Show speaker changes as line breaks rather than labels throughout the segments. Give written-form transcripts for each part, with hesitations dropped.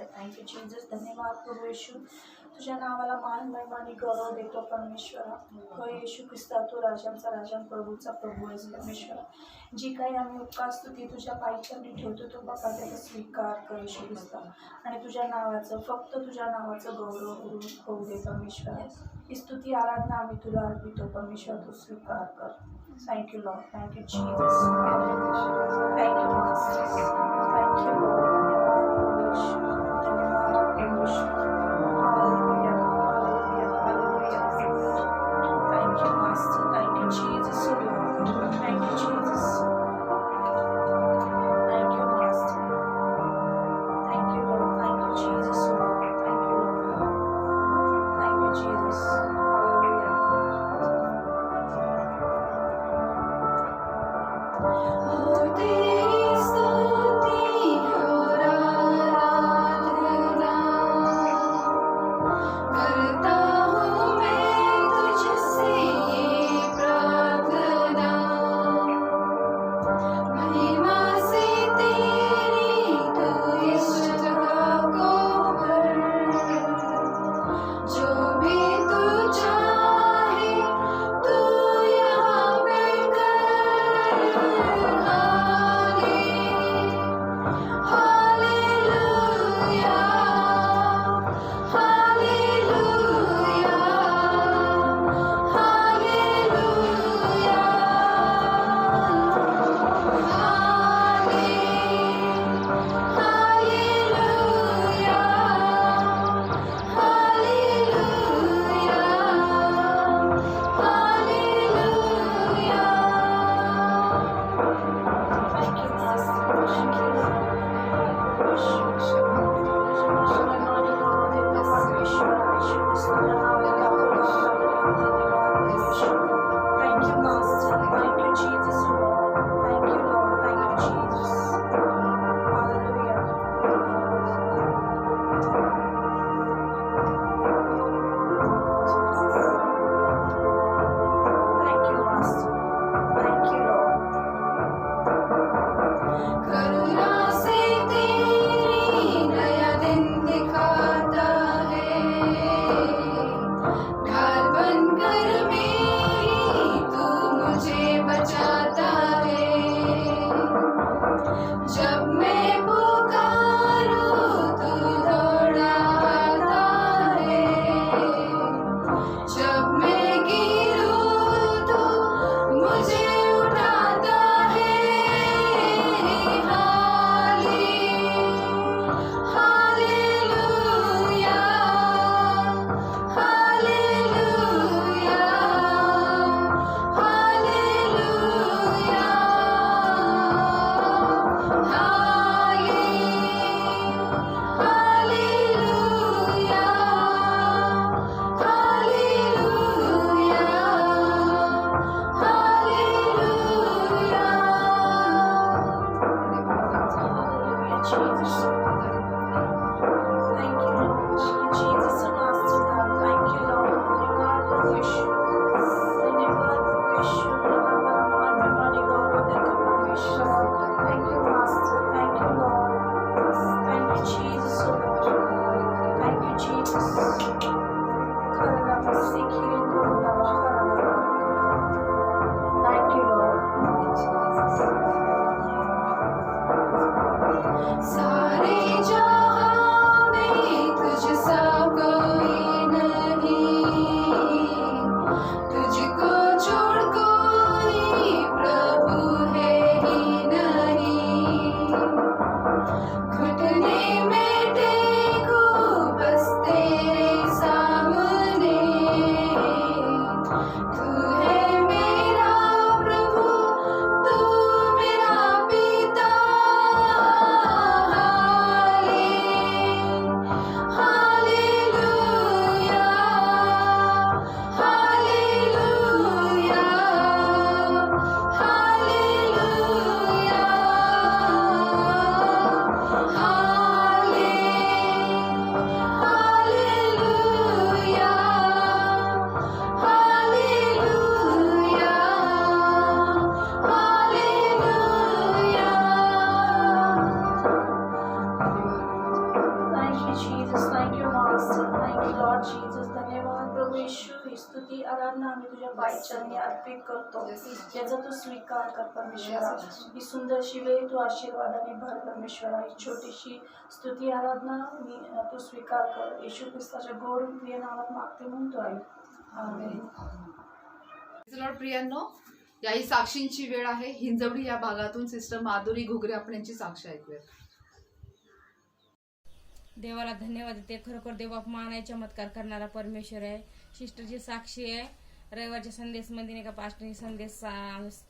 Thank you Jesus. धन्यवाद प्रभू येशू. तुझ्या नावाला मान महिमा आणि गौरव देतो परमेश्वरा. हो येशू ख्रिस्ता, तू राजांचा राजा, प्रभूचा प्रभू आहेस परमेश्वरा. जी काही आम्ही उपकार स्तुती तुझ्या पायथ्याने ठेवतो तो बाबा त्याचा स्वीकार कर येशू ख्रिस्ता. आणि तुझ्या नावाचं, फक्त तुझ्या नावाचं गौरव होऊ दे परमेश्वरा. ही स्तुती आराधना आम्ही तुला अर्पितो परमेश्वर, तू स्वीकार कर. Thank you lord. Thank you Jesus. Thank you master. Thank you lord. धन्यवाद प्रभू येशू. धन्यवाद प्रभू Yeshu. Hallelujah. Hallelujah. Hallelujah. Thank you master. Thank you Jesus. Thank you Jesus. Thank you master. Thank you lord. Thank you Jesus. Thank you lord. Thank you Jesus. Hallelujah. हो तेरी स्तुती हो you, Jesus. Thank you, Master. Thank you, Lord Jesus. धन्यवाद प्रभू येशू. ही स्तुती आराधना आम्ही तुझ्या पायचरणी अर्पित करतो. याचा तू स्वीकार कर परमेश्वरा. ही सुंदरशी वेळ तू आशीर्वादाने भर परमेश्वरा. ही छोटीशी स्तुती आराधना तू स्वीकार कर. येशू ख्रिस्ताच्या गोड प्रिय नावात मागते म्हणतो आहे. आमेन.
लॉर्ड प्रियांनो, याही साक्षींची वेळ आहे. हिंजवडी या भागातून सिस्टर माधुरी घुगरे आपण यांची साक्ष ऐकूया.
देवाला धन्यवाद देते. खरोखर देव अपमानाय चमत्कार करणारा परमेश्वर आहे. सिस्टरची साक्षी आहे. रविवारच्या संदेशमध्ये नाही का पास्टरनी संदेश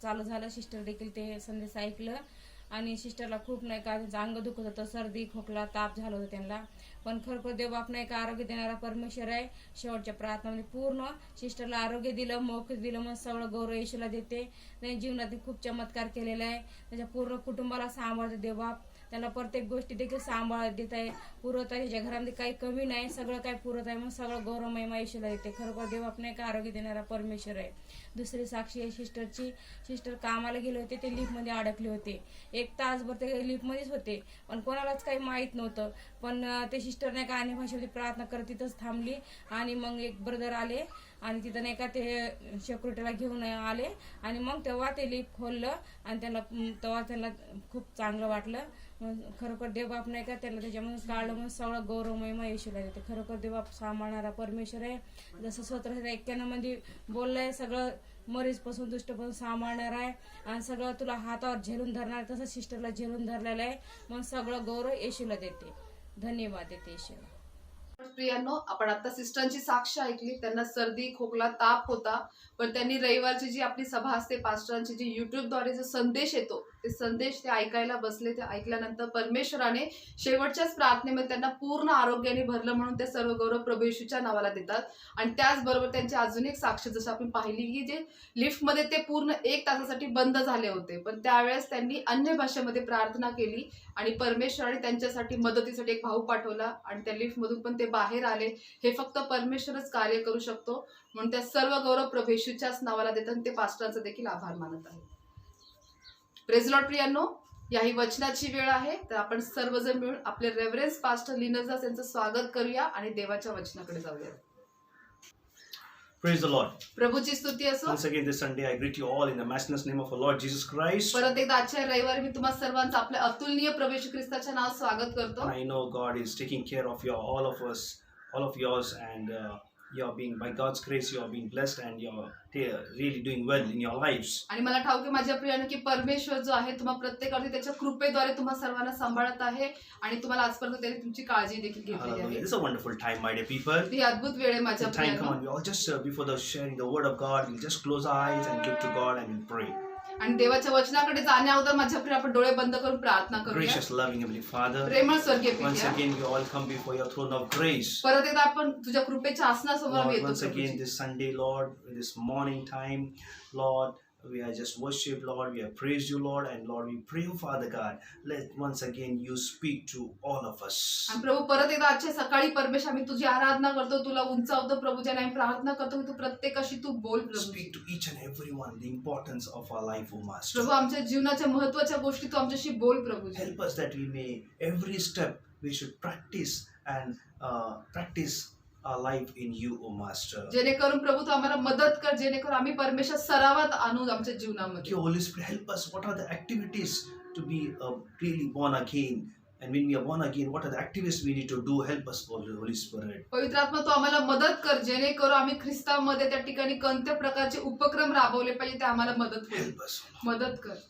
चालू झालं. सिस्टर देखील ते संदेश ऐकलं आणि सिस्टरला खूप नाही का त्यांचं अंग दुखत होतं, सर्दी खोकला ताप झालं होतं त्यांना. पण खरोखर देव बाप नाही का आरोग्य देणारा परमेश्वर आहे. शेवटच्या प्रार्थनामध्ये पूर्ण सिस्टरला आरोग्य दिलं, मोक्ष दिलं. मग सगळं गौरव येशूला देते. त्यांनी जीवनात खूप चमत्कार केलेला आहे. त्याच्या पूर्ण कुटुंबाला सांभाळते देव बाप. त्याला प्रत्येक गोष्टी देखील सांभाळ देत आहे, पुरवत आहे. त्याच्या घरामध्ये काही कमी नाही, सगळं काही पुरत आहे. मग सगळं गौरव महिमा येशूला देते. खरोखर देव आपण का आरोग्य देणारा परमेश्वर आहे. दुसरी साक्षी आहे सिस्टरची. सिस्टर कामाला गेले होते, ते लिफ्टमध्ये अडकले होते. 1 तासभर ते लिफ्टमध्येच होते, पण कोणालाच काही माहीत नव्हतं. पण ते सिस्टर नाही का आणि भाषेमध्ये प्रार्थना करत तिथंच थांबली. आणि मग एक ब्रदर आले आणि तिथं नाही का ते सिक्युरिटीला घेऊन आले आणि मग तेव्हा ते लिफ्ट खोललं आणि तेव्हा त्यांना खूप चांगलं वाटलं. खरोखर देवबाप नाही का त्याला त्याच्यामधून काढलं. मग सगळं गौरव महिमा येशूला देते. खरोखर देवबाप सांभाळणारा परमेश्वर आहे. जसं 1791 मध्ये बोललंय, सगळं मरीजपासून दुष्टपासून सांभाळणार आहे आणि सगळं तुला हातावर झेलून धरणार, तसं सिस्टरला झेलून धरलेलं आहे. मग सगळं गौरव येशूला देते. धन्यवाद देते येशूला.
प्रियांनो, आपण आता सिस्टरची साक्ष ऐकली. त्यांना सर्दी खोकला ताप होता, पण त्यांनी रविवारची जी आपली सभा असते पास्टरांची, जी युट्यूबद्वारे जो संदेश येतो, ते संदेश ते ऐकायला बसले. ते ऐकल्यानंतर परमेश्वराने शेवटच्याच प्रार्थनेमध्ये त्यांना पूर्ण आरोग्याने भरलं, म्हणून ते सर्व गौरव प्रभू येशूच्या नावाला देतात. आणि त्याचबरोबर त्यांची अजून एक साक्ष जसं आपण पाहिली की जे लिफ्टमध्ये ते पूर्ण 1 तासासाठी बंद झाले होते, पण त्यावेळेस त्यांनी अन्य भाषेमध्ये प्रार्थना केली आणि परमेश्वराने त्यांच्यासाठी मदतीसाठी एक भाऊ पाठवला आणि त्या लिफ्टमधून पण ते बाहेर आले. हे फक्त परमेश्वरच कार्य करू शकतो, म्हणून त्या सर्व गौरव प्रभू येशूच्याच नावाला देतात. ते पास्टरांचा देखील आभार मानत आहे. प्रेज लॉर्ड प्रियांनो, याही वचनाची वेळ आहे. तर आपण सर्वजण मिळून आपले रेव्हरन्स पास्टर लिनदास यांचं स्वागत करूया आणि देवाच्या वचनाकडे जाऊया.
Praise the Lord.
प्रभूची स्तुती असो.
Once again this Sunday I greet you all in the matchless name of our Lord Jesus Christ.
परत एकदा आजच्या रविवारी मी तुम्हा सर्वांचं आपल्या अतुलनीय प्रभू येशू ख्रिस्ताच्या नावात स्वागत करतो.
I know God is taking care of you, all of us, all of yours, and you are being, by God's grace, you are being blessed and you are really doing well in your lives.
आणि मला ठाऊक आहे माझ्या प्रियानो की परमेश्वर जो आहे तुम्हा प्रत्येकावरती त्याच्या कृपेद्वारे तुम्हा सर्वांना सांभाळत आहे आणि तुम्हाला आजपर्यंत त्याने तुमची काळजी देखील घेतलेली आहे.
It's a wonderful time, my dear people.
ही अद्भुत वेळ आहे माझ्या
The time, come
प्रियानो.
on, we all just before the sharing the word of God, we'll just close our eyes and look to God and we'll pray.
आणि देवाच्या वचनाकडे जाण्या अगोदर माझ्या प्रिय आपण डोळे बंद करून प्रार्थना करूया.
Gracious, loving Heavenly Father,
प्रेमळ स्वर्गीय
once
पित्या,
again we all come before your throne of grace.
परत एकदा आपण तुझ्या कृपेच्या आसनासमोर
Lord,
येतो.
once again this Sunday, Lord, this morning time, Lord, we are just worship, Lord, we have praised you, Lord, and Lord, we pray, Father God, let once again you speak to all of us.
आणि प्रभू परत एकदा आजच्या सकाळी परमेश्वर आम्ही तुझी आराधना करतो, तुला उंचावतो प्रभूच्या नावाने प्रार्थना करतो की तू प्रत्येकाशी तू बोल प्रभू.
Speak to each and every one the importance of our life, O Master.
प्रभू आमच्या जीवनाच्या महत्त्वाच्या गोष्टी तू आमच्याशी बोल प्रभू.
Help us that we may every step we should practice and practice our life in you, O Master.
जेणेकरून प्रभू तू आम्हाला मदत कर, जेणेकरून आम्ही परमेश्वर सरावात आणू आमच्या जीवनामध्ये.
Your Holy Spirit, help us. What are the activities to be really born again? And when we are born again, what are the activities we need to do? Help us, Holy Spirit.
पवित्र आत्मा तू आम्हाला मदत कर, जेणेकरून आम्ही ख्रिस्तामध्ये त्या ठिकाणी कोणत्या प्रकारचे उपक्रम राबवले पाहिजे ते आम्हाला मदत कर.
Help us, Lord.
मदत कर.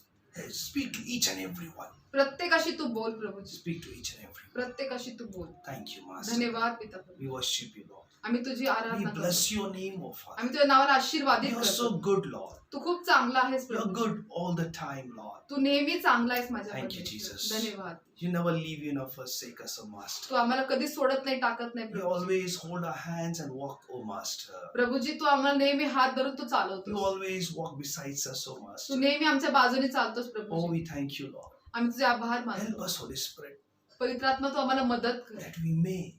Speak to each and every one.
प्रत्येकाशी तू बोल प्रभू.
Speak to each and every one.
प्रत्येकाशी तू बोल.
Thank you, Master.
धन्यवाद पिता प्रभू.
We worship you, Lord.
आम्ही तुझी
We
आराधना करतो.
bless your name, O Father.
आम्ही तुझ्या नावाला आशीर्वादित
You are so
करतो.
good, Lord.
तू खूप चांगला आहेस
You are
Prabhu.
good all the time, Lord.
तू नेहमी चांगला आहेस माझ्या
Thank you,
परमेश्वर.
Jesus.
धन्यवाद.
You never leave, you never forsake us, O Master.
तू आम्हाला कधी सोडत नाही, टाकत नाही
You
Prabhu.
always hold our hands and walk, O Master.
Prabhuji तू आम्हाला नेहमी हात धरून तू
You
चालवतो.
always walk beside us, O
तू
Master.
नेहमी आमच्या बाजूने चालतोस
Oh,
Prabhu.
we thank you, Lord.
आम्ही तुझे आभार
Help
मानतो.
us, Holy Spirit,
पवित्र आत्मा तू आम्हाला मदत कर,
that we may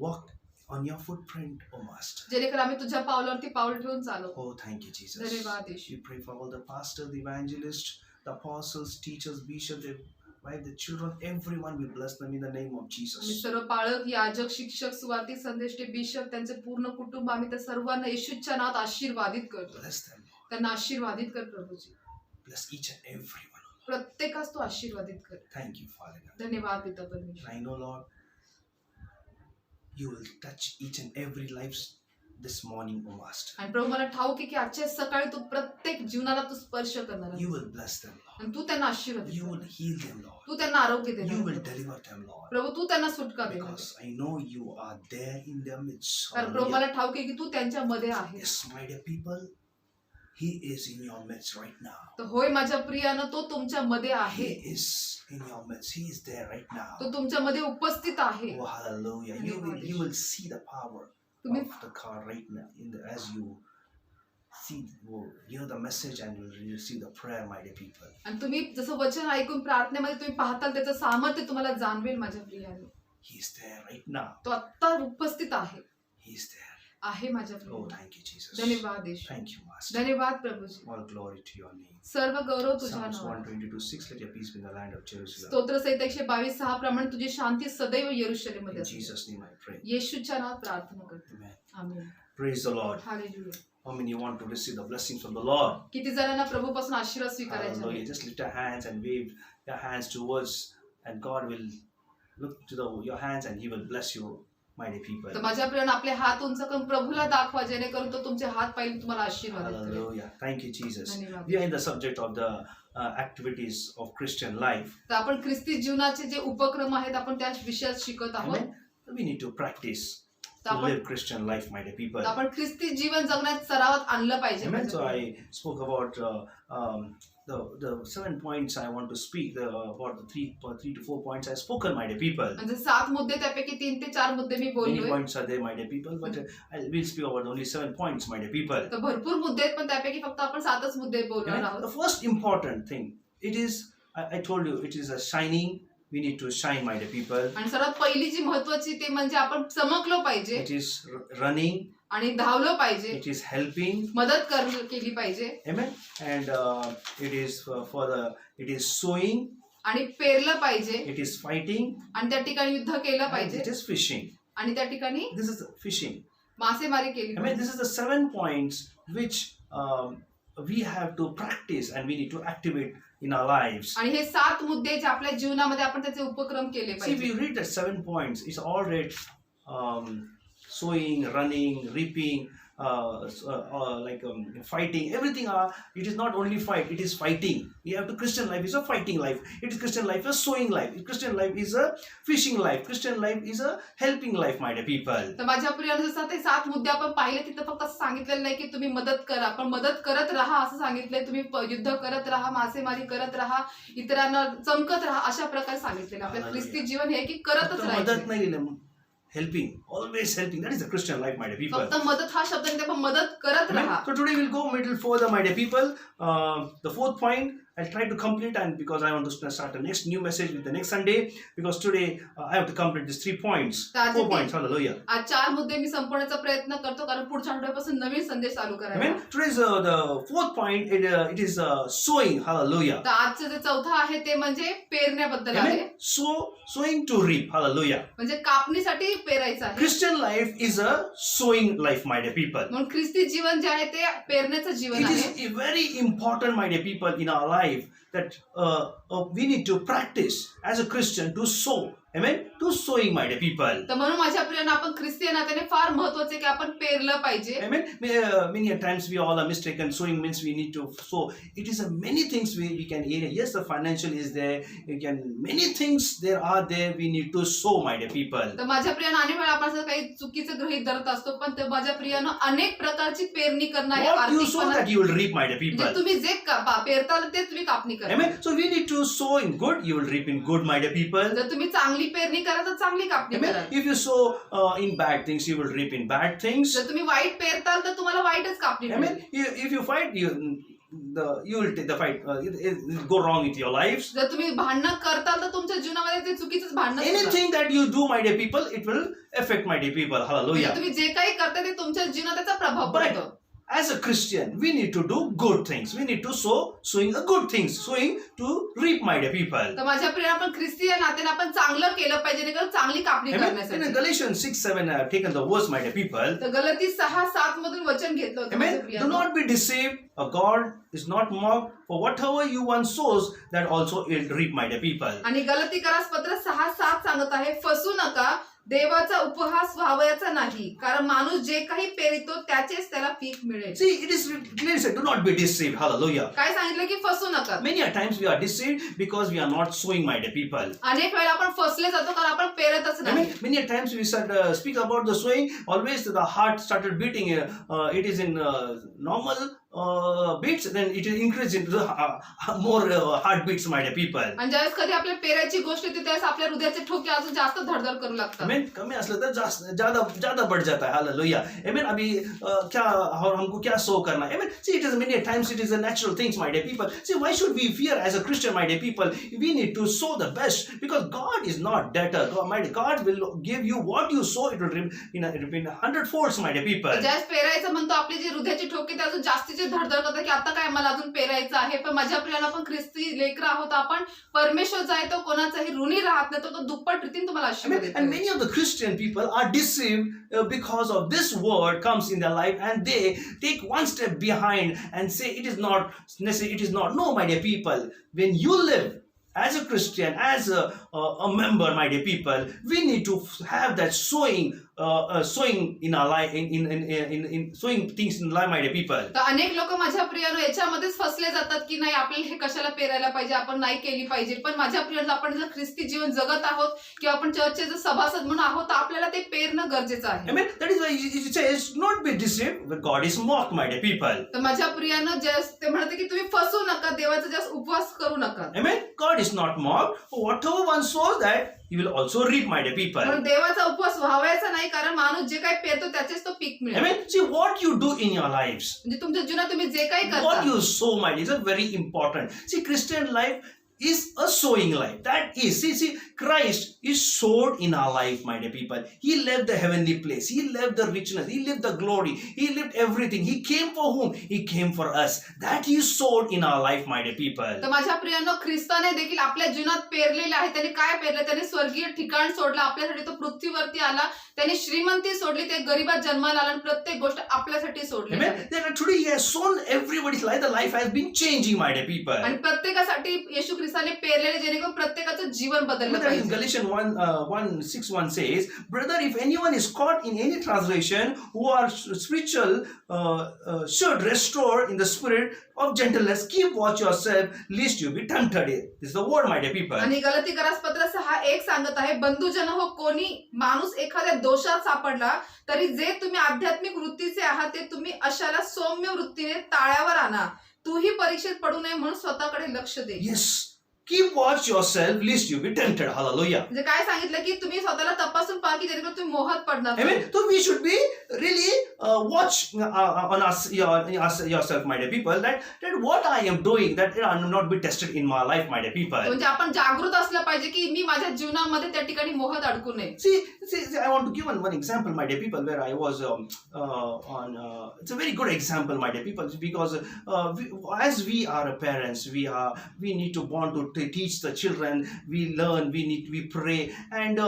walk on your footprint, O Master.
जेणेकरून आम्ही तुझ्या पावलावरती पाऊल ठेवून चालू.
Oh, thank you, Jesus.
धन्यवाद येशू.
We pray for all the pastors, the evangelists, the apostles, teachers, bishops, right? The children, everyone, we bless them in the name of
आम्ही
Jesus.
सर्व पालक, याजक, शिक्षक, सुवार्थी, संदेष्टे, बिशप, त्यांचे पूर्ण कुटुंब आम्ही त्या सर्वांना येशूच्या नावात आशीर्वादित करतो.
Bless them.
त्यांना आशीर्वादित कर Prabhuji.
Bless each and every one.
प्रत्येकास तो आशीर्वादित कर.
Thank you, Father God.
धन्यवाद पिता परमेश्वर.
And I know, Lord, you will touch each and every life this morning, O Master.
आणि प्रभू मला ठाऊक आहे की आजच्या सकाळी तू प्रत्येक जीवनाला तू स्पर्श करणार आहेस.
You will bless them, Lord.
आणि तू त्यांना आशीर्वादित
You
कर.
will heal them, Lord.
तू त्यांना आरोग्य
You
देणार.
will deliver them, Lord.
प्रभू तू त्यांना सुटका देणार.
Because I know you are there in their midst.
कारण प्रभू मला ठाऊक आहे की तू त्यांच्यामध्ये आहेस.
Yes, my dear people, He is in your midst right now.
तर होय माझ्या प्रियानं तो तुमच्यामध्ये
He
आहे.
is in your midst. He is there right now.
तो तुमच्यामध्ये उपस्थित आहे.
Oh, hallelujah. You will see the power
तुम्ही
of the car right now as you see, hear the message and you receive the prayer, my dear people.
आणि तुम्ही जसं वचन ऐकून प्रार्थनेमध्ये तुम्ही पाहताल त्याचं सामर्थ्य तुम्हाला जाणवेल माझ्या प्रियाने.
He is there right now.
तो आत्ता उपस्थित आहे.
He is there.
आहे माझ्या
Oh,
Priya.
thank you, Jesus.
धन्यवाद येशू.
Thank you, Master.
धन्यवाद Prabhuji.
All glory to your name.
सर्व गौरव तुझ्या
Psalms
नावाला.
122:6, let your peace be in the land of Jerusalem.
स्तोत्रसहित 122:6 प्रमाणे तुझी शांती सदैव यरूशलेममध्ये
In
असते.
Jesus' name I pray.
येशूच्या नावात प्रार्थना करते.
Amen.
Amen.
Praise the Lord.
Hallelujah.
How many want to receive the blessings from the Lord?
किती जणांना प्रभूपासून आशीर्वाद स्वीकारायचा
Hallelujah.
आहे?
Just lift your hands and wave your hands towards, and God will look to your hands and He will bless you, my dear people.
तर माझ्या प्रियानं आपले हात उंच करून प्रभूला दाखवा जेणेकरून तो तुमचे हात पाहिजे तुम्हाला आशीर्वाद देईल.
Hallelujah. Thank you, Jesus.
धन्यवाद.
We are in the subject of the activities of Christian life.
तर आपण ख्रिस्ती जीवनाचे जे उपक्रम आहेत आपण त्या विषयात शिकत आहोत.
Amen. We need to practice
तर
to
आपण
live Christian life, my dear people.
तर आपण ख्रिस्ती जीवन जगण्यात सरावात आणलं पाहिजे.
Amen.
माझ्या
So
Priya.
I spoke about the 7 points I want to speak. About the three to 4 points I spoken, my dear people.
म्हणजे 7 मुद्दे त्यापैकी 3 ते 4 मुद्दे मी
Many
बोललोय.
points are there, my dear people, but we'll speak about only 7 points, my dear people.
तर भरपूर मुद्दे आहेत पण त्यापैकी फक्त आपण 7च मुद्दे बोलणार
Amen.
आहोत.
The first important thing, it is, I told you, it is a shining. We need to shine, my dear people.
आणि सर्वात पहिली जी महत्वाची ते म्हणजे आपण चमकलो पाहिजे
It is running,
आणि धावलो पाहिजे.
it is helping,
मदत केली पाहिजे
amen. And it is it is sowing,
आणि पेरलं पाहिजे
it is fighting,
आणि त्या ठिकाणी युद्ध केलं
and
पाहिजे
it is fishing.
आणि त्या ठिकाणी
This is fishing.
मासेमारी केली
I mean,
पाहिजे.
this is the 7 points which we have to practice and we need to activate in our lives.
आणि हे 7 मुद्दे जे आपल्या जीवनामध्ये आपण त्याचे उपक्रम केले
See,
पाहिजे.
we read the 7 points. It's all read, sowing, running, reaping, fighting. Everything it is not only fight, it is fighting. You have to, Christian life is a fighting life. It is Christian life is a sowing life. Christian life is a fishing life. Christian life is a helping life, my dear people.
तर माझ्या प्रियानं जसं ते 7 मुद्दे आपण पाहिले तिथं फक्त असं सांगितलेलं नाही की तुम्ही मदत करा, पण मदत करत राहा असं सांगितलंय. तुम्ही युद्ध करत राहा, मासेमारी करत राहा, इतरांना चमकत राहा अशा प्रकारे सांगितलेलं. आपलं ख्रिस्ती जीवन हे की करतच
फक्त मदत
राहायचं.
नाही दिलं, helping, always helping. That is the Christian life, my dear people.
फक्त मदत हा शब्द नाही, पण मदत करत
Amen.
राहा.
So today we'll go a little further, my dear people. The 4th point I'll try to complete, and because I want to start the next new message with the next Sunday, because today I have to complete these 3 points, 4 points. Hallelujah.
आज 4 मुद्दे मी संपवण्याचा प्रयत्न करतो कारण पुढच्या आठवड्यापासून नवीन संदेश चालू करायचा.
Amen. Today's the 4th point. It is sowing. Hallelujah.
तर आजचं जे चौथा आहे ते म्हणजे पेरण्याबद्दल आहे.
Amen. Sowing to reap. Hallelujah.
म्हणजे कापणीसाठी पेरायचं आहे.
Christian life is a sowing life, my dear people.
म्हणून ख्रिस्ती जीवन जे आहे ते पेरण्याचं जीवन
It
आहे.
is very important, my dear people, in our life that we need to practice as a Christian to sow. Amen. To sowing, my dear people.
तर म्हणून माझ्या प्रियानं आपण ख्रिस्ती नात्याने फार महत्वाचे की आपण पेरलं पाहिजे.
Amen. Many a times we all are mistaken. Sowing means we need to sow. It is many things we can area. Yes, the financial is there. You can many things there are there. We need to sow, my dear people.
तर माझ्या प्रियानं अनेक वेळा आपण असं काही चुकीचं गृहीत धरत असतो, पण ते माझ्या प्रियानं अनेक प्रकारची पेरणी करणं आहे.
What you
आर्थिक
sow that you will reap, my dear
म्हणजे
people.
तुम्ही जे पेरताल ते तुम्ही कापणी करा.
Amen. So we need to sow in good. You will reap in good, my dear people.
जर तुम्ही चांगली पेरणी करा तर चांगली कापणी
Amen.
करा.
If you sow in bad things, you will reap in bad things.
जर तुम्ही वाईट पेरताल तर तुम्हाला वाईटच कापणी
Amen.
मिळेल.
If you fight, you will take the fight. It go wrong with your lives.
जर तुम्ही भांडणं करताल तर तुमच्या जीवनामध्ये ते चुकीचंच भांडण होतं.
Anything that you do, my dear people, it will affect, my dear people.
म्हणजे
Hallelujah.
तुम्ही जे काही करता ते तुमच्या जीवनात त्याचा प्रभाव
But
पडतो.
as a Christian, we need to do good things. We need to sowing a good things, sowing to reap, my dear people.
तर माझ्या प्रिय आपण ख्रिस्ती या नात्याने आपण चांगलं केलं पाहिजे जेणेकरून चांगली कापणी
Amen.
करण्यासाठी.
In Galatians 6:7, I have taken the verse, my dear people.
तर गलती 6:7 मधून वचन घेतलं होतं माझ्या
Amen. Do
प्रियांनो.
not be deceived. God is not mocked. For whatever you one sows, that also will reap, my dear people.
आणि गलती करास पत्र 6:7 सांगत आहे, फसू नका, देवाचा उपहास व्हावयाचा नाही, कारण माणूस जे काही पेरितो त्याचेच त्याला पीक मिळेल.
See, it is clearly said, do not be deceived. Hallelujah.
काय सांगितलं की फसू नका.
Many a times we are deceived because we are not sowing, my dear people.
अनेक वेळा आपण फसले जातो कारण आपण पेरतच नाही.
Amen. Many a times we said, speak about the sowing. Always the heart started beating. It is in normal beats, then it is increased into more heartbeats, my dear people.
आणि ज्यावेळेस कधी आपल्या पेरायची गोष्ट येते त्यावेळेस आपल्या हृदयाचे ठोके अजून जास्त धडधड करू लागतात.
Amen. कमी असलं तर जास्त ज्यादा बढ़ जाता है. हालेलुया. Amen. अभी क्या और हमको क्या सो करना है. Amen. See, it is many times it is a natural things, my dear people. See, why should we fear as a Christian, my dear people? We need to sow the best because God is not debtor. God will give you what you sow. It will reap in 100 folds, my dear people.
ज्यावेळेस पेरायचं म्हणतो आपली जी हृदयाची ठोके ते अजून जास्तीचे धडधड करतात की आता काय मला अजून पेरायचं आहे. पण माझ्या प्रियाला आपण ख्रिस्ती लेकरं आहोत, आपण परमेश्वर जो आहे तो कोणाचाही ऋणी राहत नाही, तो दुप्पट रीतीने तुम्हाला आशीर्वाद
Amen.
देतो.
And many of the Christian people are deceived because of this word comes in their life and they take one step behind and say it is not necessary, it is not. No, my dear people, when you live as a Christian, as a member, my dear people, we need to have that sowing in our life, in sowing things in life, my dear people.
तर अनेक लोक माझ्या प्रियानो याच्यामध्येच फसले जातात की नाही आपल्याला हे कशाला पेरायला पाहिजे, आपण नाही केली पाहिजे. पण माझ्या प्रियानो आपण जर ख्रिस्ती जीवन जगत आहोत किंवा आपण चर्चचे जर सभासद म्हणून आहोत तर आपल्याला ते पेरणं गरजेचं आहे.
Amen. That is why it says, not be deceived, but God is mocked, my dear people.
तर माझ्या प्रियानं ते म्हणते की तुम्ही फसू नका, देवाचा जास्त उपवास करू नका.
Amen. God is not mocked. For whatever one sows, that he will also reap, my dear people.
म्हणून देवाचा उपवास व्हावायचा नाही, कारण माणूस जे काही पेरतो त्याचेच तो पीक मिळेल.
Amen. See, what you do in your lives,
म्हणजे तुमच्या जीवनात तुम्ही जे काही
what
करता
you sow, my dear, is a very important. See, Christian life is a sowing life. That is, see, Christ is sowed in our life, my dear people. He left the heavenly place. He left the richness. He left the glory. He left everything. He came for whom? He came for us. That He sowed in our life, my dear people.
तर माझ्या प्रियांनो, ख्रिस्ताने देखील आपल्या जीवनात पेरलेले आहे. त्याने काय पेरलं? त्याने स्वर्गीय ठिकाण सोडलं, आपल्यासाठी तो पृथ्वीवरती आला. त्याने श्रीमंती सोडली, ते गरीबात जन्माला आला आणि प्रत्येक गोष्ट आपल्यासाठी सोडली.
Amen. Then today He has sown everybody's life. The life has been changing, my dear people.
आणि प्रत्येकासाठी येशू ख्रिस्ताने पेरलेले जेणेकरून प्रत्येकाचं जीवन बदललं
But in
पाहिजे.
Galatians 1:6 says, brother, if anyone is caught in any transgression, who are spiritual, should restore in the spirit of gentleness. Keep watch yourself, lest you be tempted. This is the word, my dear people.
आणि गलती करास पत्र 6:1 सांगत आहे, बंधुजन हो, कोणी माणूस एखाद्या दोषात सापडला तरी जे तुम्ही आध्यात्मिक वृत्तीचे आहात ते तुम्ही अशाला सौम्य वृत्तीने ताळ्यावर आणा. तूही परीक्षेत पडू नये म्हणून स्वतःकडे लक्ष दे.
Yes. Keep watch yourself, lest you be tempted. Hallelujah.
म्हणजे काय सांगितलं की तुम्ही स्वतःला तपासून पहा की जेणेकरून तुम्ही मोहात पडणार नाही.
Amen. So we should be really watch on us, yourself, my dear people, that what I am doing, that I am not be tested in my life, my dear people.
म्हणजे आपण जागृत असलं पाहिजे की मी माझ्या जीवनामध्ये त्या ठिकाणी मोहात अडकू नये.
See, I want to give one example, my dear people, where I was it's a very good example, my dear people, because as we are parents, we need to want to teach the children. We learn, we pray, and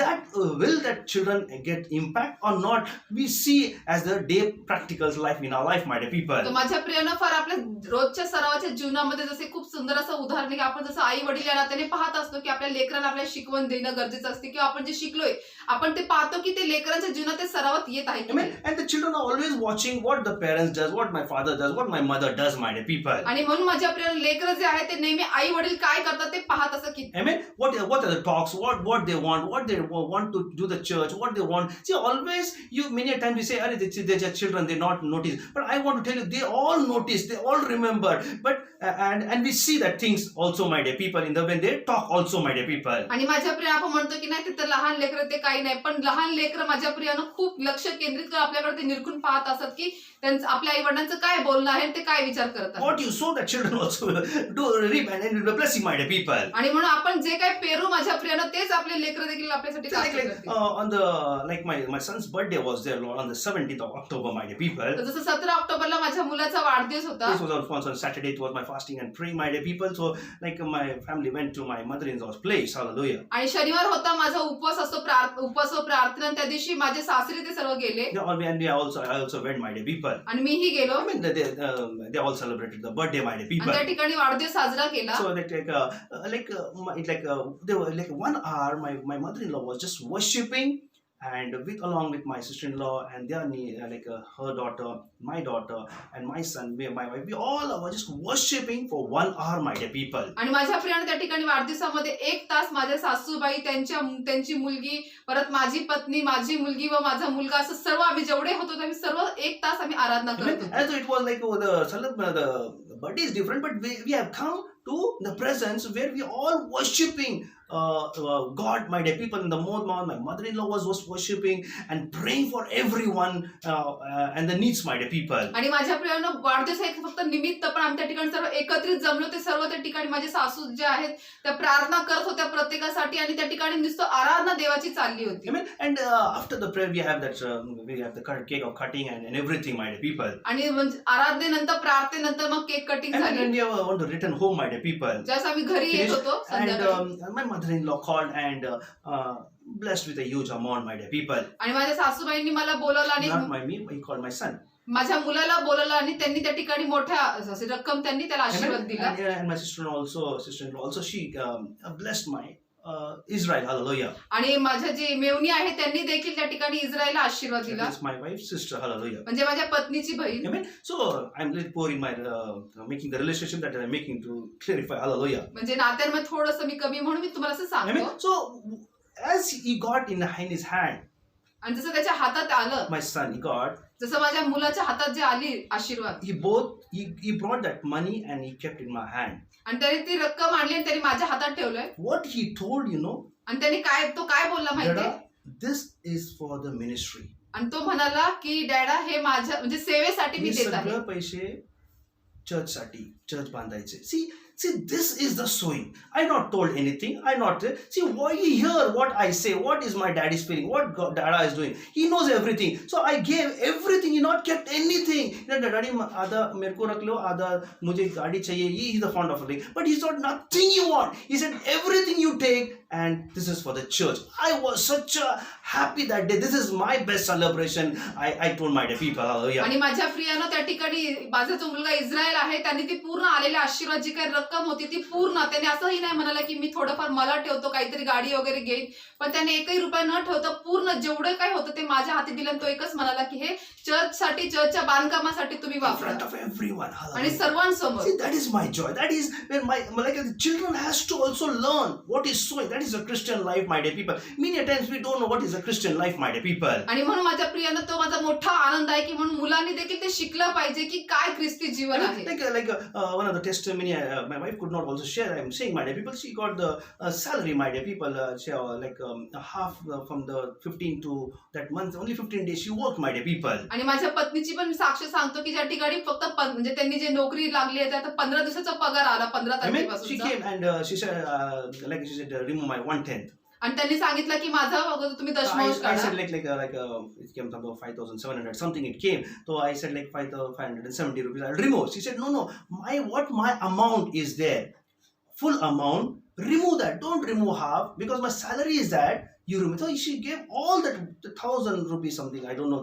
that will that children get impact or not, we see as the day practicals life in our life, my dear people.
तर माझ्या प्रियानं फार आपल्या रोजच्या सरावाच्या जीवनामध्ये जसे खूप सुंदर असं उदाहरण आहे की आपण जसं आई वडील या नात्याने पाहत असतो की आपल्या लेकरांना आपल्याला शिकवण देणं गरजेचं असते किंवा आपण जे शिकलोय आपण ते पाहतो की ते लेकरांच्या जीवनात ते सरावात येत आहे.
Amen. And the children are always watching what the parents does, what my father does, what my mother does, my dear people.
आणि म्हणून माझ्या प्रिय लेकरं जे आहे ते नेहमी आई वडील काय करतात ते पाहत असं की
Amen. What are the talks? What they want to do the church? What they want? See, always many a times we say, "Are they're children? They not notice." But I want to tell you, they all notice. They all remember. But and we see that things also, my dear people, when they talk also, my dear people.
आणि माझ्या प्रिय आपण म्हणतो की नाही ते तर लहान लेकरं ते काही काही नाही, पण लहान लेकरं माझ्या प्रियानं खूप लक्ष केंद्रित करून आपल्याकडे ते निरखून पाहत असतात की त्यांचं आपल्या आई वडिलांचं काय बोलणं आहे आणि ते काय विचार करतात.
What you sow, that children also do reap and the blessing, my dear people.
आणि म्हणून आपण जे काही पेरू माझ्या प्रियानं तेच आपले लेकरं देखील आपल्यासाठी
So
काम
like
करतील.
on the like my son's birthday was there on the 17th of October, my dear people.
तर जसं 17 ऑक्टोबरला माझ्या मुलाचा वाढदिवस होता.
This was on Saturday. It was my fasting and praying, my dear people. So like my family went to my mother-in-law's place. Hallelujah.
आणि शनिवार होता, माझा उपवास असतो, उपवास व प्रार्थना. त्या दिवशी माझे सासरे ते सर्व गेले
And I also went, my dear people.
आणि मीही गेलो.
I mean, they all celebrated the birthday, my dear
आणि
people.
त्या ठिकाणी वाढदिवस साजरा केला.
So they were like 1 hour. My mother-in-law was just worshiping, and along with my sister-in-law and their her daughter, my daughter, and my son, my wife, we all were just worshiping for 1 hour, my dear people.
आणि माझ्या प्रियाने त्या ठिकाणी वाढदिवसामध्ये 1 तास माझ्या सासूबाई, त्यांची मुलगी, परत माझी पत्नी, माझी मुलगी व माझा मुलगा, असं सर्व आम्ही जेवढे होतो आम्ही सर्व 1 तास आम्ही आराधना करत होतो.
And so it was like the birthday is different, but we have come to the presence where we all worshiping God, my dear people. In the moment, my mother-in-law was worshiping and praying for everyone and the needs, my dear people.
आणि माझ्या प्रियानं वाढदिवस हे फक्त निमित्त, पण आम्ही त्या ठिकाणी सर्व एकत्रित जमलो. ते सर्व त्या ठिकाणी माझे सासू जे आहेत त्या प्रार्थना करत होत्या प्रत्येकासाठी, आणि त्या ठिकाणी नुसतं आराधना देवाची चालली होती.
Amen. And after the prayer, we have the cake of cutting and everything, my dear people.
आणि आराधनेनंतर प्रार्थनेनंतर मग केक कटिंग
And
झाली.
then we want to return home, my dear people.
ज्यावेळेस आम्ही घरी येत होतो
And
संध्याकाळी,
my mother-in-law called and blessed with a huge amount, my dear people.
आणि माझ्या सासूबाईंनी मला बोलवलं आणि
Not me, he called my son.
माझ्या मुलाला बोलवलं, आणि त्यांनी त्या ठिकाणी मोठ्या अशी रक्कम त्यांनी त्याला आशीर्वाद
Amen.
दिला.
And my sister-in-law also, she blessed my Israel. Hallelujah.
आणि माझ्या जी मेवणी आहे त्यांनी देखील त्या ठिकाणी इस्रायलला आशीर्वाद दिला,
That's my wife's sister. Hallelujah.
म्हणजे माझ्या पत्नीची बहीण.
Amen. So I'm little poor in my making the relationship that I'm making to clarify. Hallelujah.
म्हणजे नात्यांमध्ये थोडंसं मी कमी, म्हणून मी तुम्हाला असं
Amen.
सांगतो.
So as he got in his hand,
आणि जसं त्याच्या हातात आलं,
my son, he got,
जसं माझ्या मुलाच्या हातात जे आली आशीर्वाद,
he brought that money and he kept in my hand.
आणि त्याने ती रक्कम आणली आणि त्याने माझ्या हातात ठेवलंय.
What he told,
आणि त्याने तो काय बोलला माहितीये,
Dada, this is for the ministry.
आणि तो म्हणाला की डॅडा, हे माझ्या म्हणजे सेवेसाठी मी
हे
देत आहे.
सगळं पैसे चर्च बांधायचे. See, this is the sowing. I not told anything. See, why you hear what I say? What is my daddy's feeling? What Dada is doing? He knows everything. So I gave everything. He not kept anything. Daddy, आधा मेरे को रख low, आधा मुझे गाड़ी चाहिए. He is the fond of thing. But he's not nothing you want. He said everything you take, and this is for the church. I was such a happy that day. This is my best celebration. I told my people. Hallelujah.
आणि माझ्या प्रियानं त्या ठिकाणी, माझा जो मुलगा Israel आहे, त्यांनी ती पूर्ण आलेले आशीर्वाद, जी काही रक्कम होती ती पूर्ण, त्याने असंही नाही म्हणाला की मी थोडंफार मला ठेवतो, काहीतरी गाडी वगैरे घेईन, पण त्याने एकही रुपया न ठेवता पूर्ण जेवढं काय होतं ते माझ्या हाती दिलं. तो एकच म्हणाला की हे चर्चच्या बांधकामासाठी तुम्ही
In
वापरा,
front of everyone.
आणि
Hallelujah.
सर्वांसमोर.
See, that is my joy. That is when the children has to also learn what is sowing. That is a Christian life, my dear people. Many times we don't know what is a Christian life, my dear people.
आणि म्हणून माझ्या प्रियानं तो माझा मोठा आनंद आहे की म्हणून मुलांनी देखील ते शिकलं पाहिजे की काय ख्रिस्ती जीवन आहे.
Like one of the testimony my wife could not also share. I'm saying, my dear people, she got the salary, my dear people. She half from the 15 to that month, only 15 days she worked, my dear people.
आणि माझ्या पत्नीची पण मी साक्ष सांगतो की ज्या ठिकाणी फक्त म्हणजे त्यांनी जे नोकरी लागली आहे त्यात 15 दिवसाचा पगार आला, 15
I mean, she
तारखेपासून.
came and she said, remove my 1/10.
आणि त्यांनी सांगितलं की माझा तुम्ही दशमांश
I
काढा.
said it came to about 5,700 something it came. So I said like 5,570 rupees. I'll remove. She said no. My amount is there, full amount. Remove that. Don't remove half because my salary is that. You remove. So she gave all that, the 1,000 rupees something. I don't know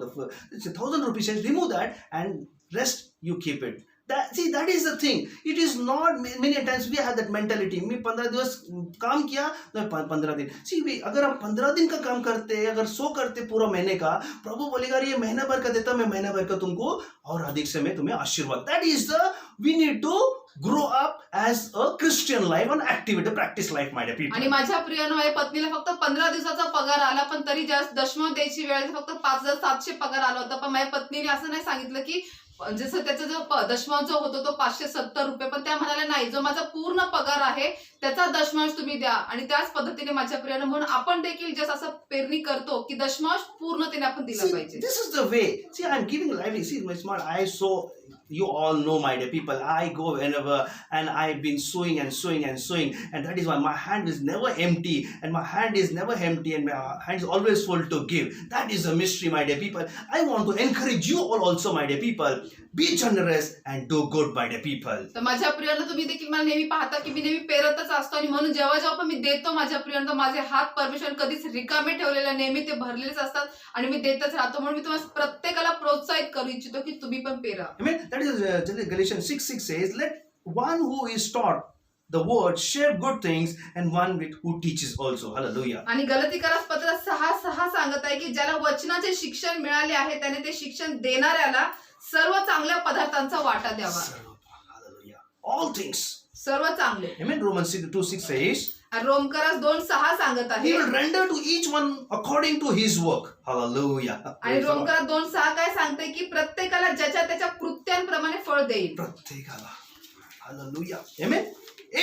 it's 1,000 rupees. She says remove that and rest you keep it. That is the thing. It is not many times we have that mentality. मैं 15 दिवस काम KIA तो 15 दिन. See, अगर हम 15 दिन का काम करते, अगर 100 करते पूरा महीने का, प्रभु बोलेगा ये महीना भर का देता, मैं महीना भर का तुमको और अधिक से मैं तुम्हें आशीर्वाद. That is we need to grow up as a Christian life, an activity, practice life, my dear people.
आणि माझ्या प्रियानं माझ्या पत्नीला फक्त 15 दिवसाचा पगार आला, पण तरी जास्त दशम द्यायची वेळ फक्त 5,700 पगार आला होता. पण माझ्या पत्नीने असं नाही सांगितलं की जसं त्याचा जो दशमांश जो होतो तो 570 रुपये, पण त्या म्हणाल्या नाही, जो माझा पूर्ण पगार आहे त्याचा दशमांश तुम्ही द्या. आणि त्याच पद्धतीने माझ्या प्रियानं म्हणून आपण देखील जसं असं पेरणी करतो की दशमांश पूर्णतेने आपण दिला
See,
पाहिजे.
this is the way. See, I'm giving lively. See, my smart. I sow. You all know, my dear people. I go whenever, and I've been sowing and sowing and sowing, and that is why my hand is never empty, and my hand is never empty, and my hand is always full to give. That is a mystery, my dear people. I want to encourage you all also, my dear people. Be generous and do good, my dear people.
तर माझ्या प्रियानं तुम्ही देखील मला नेहमी पाहता की मी नेहमी पेरतच असतो, आणि म्हणून जेव्हा जेव्हा पण मी देतो माझ्या प्रियानं, तर माझे हात परमेश्वर कधीच रिकामे ठेवलेले, नेहमी ते भरलेलेच असतात आणि मी देतच राहतो. म्हणून मी तुम्हाला प्रत्येकाला प्रोत्साहित करू इच्छितो की तुम्ही पण पेरा.
Amen. That is Galatians 6:6 says, "Let one who is taught the word share good things, and one who teaches also." Hallelujah.
आणि गलतीकारास पत्र 6:6 सांगत आहे की ज्याला वचनाचे शिक्षण मिळाले आहे त्याने ते शिक्षण देणाऱ्याला सर्व चांगल्या पदार्थांचा वाटा द्यावा.
Hallelujah. All things.
सर्व चांगले.
Amen. Romans 2:6 says,
आणि रोमकारास 2:6 सांगत
He
आहे.
will render to each one according to his work. Hallelujah.
आणि
Praise the Lord.
रोमकारास 2:6 काय सांगते की प्रत्येकाला ज्याच्या त्याच्या कृत्यांप्रमाणे फळ देईल.
प्रत्येकाला. Hallelujah. Amen.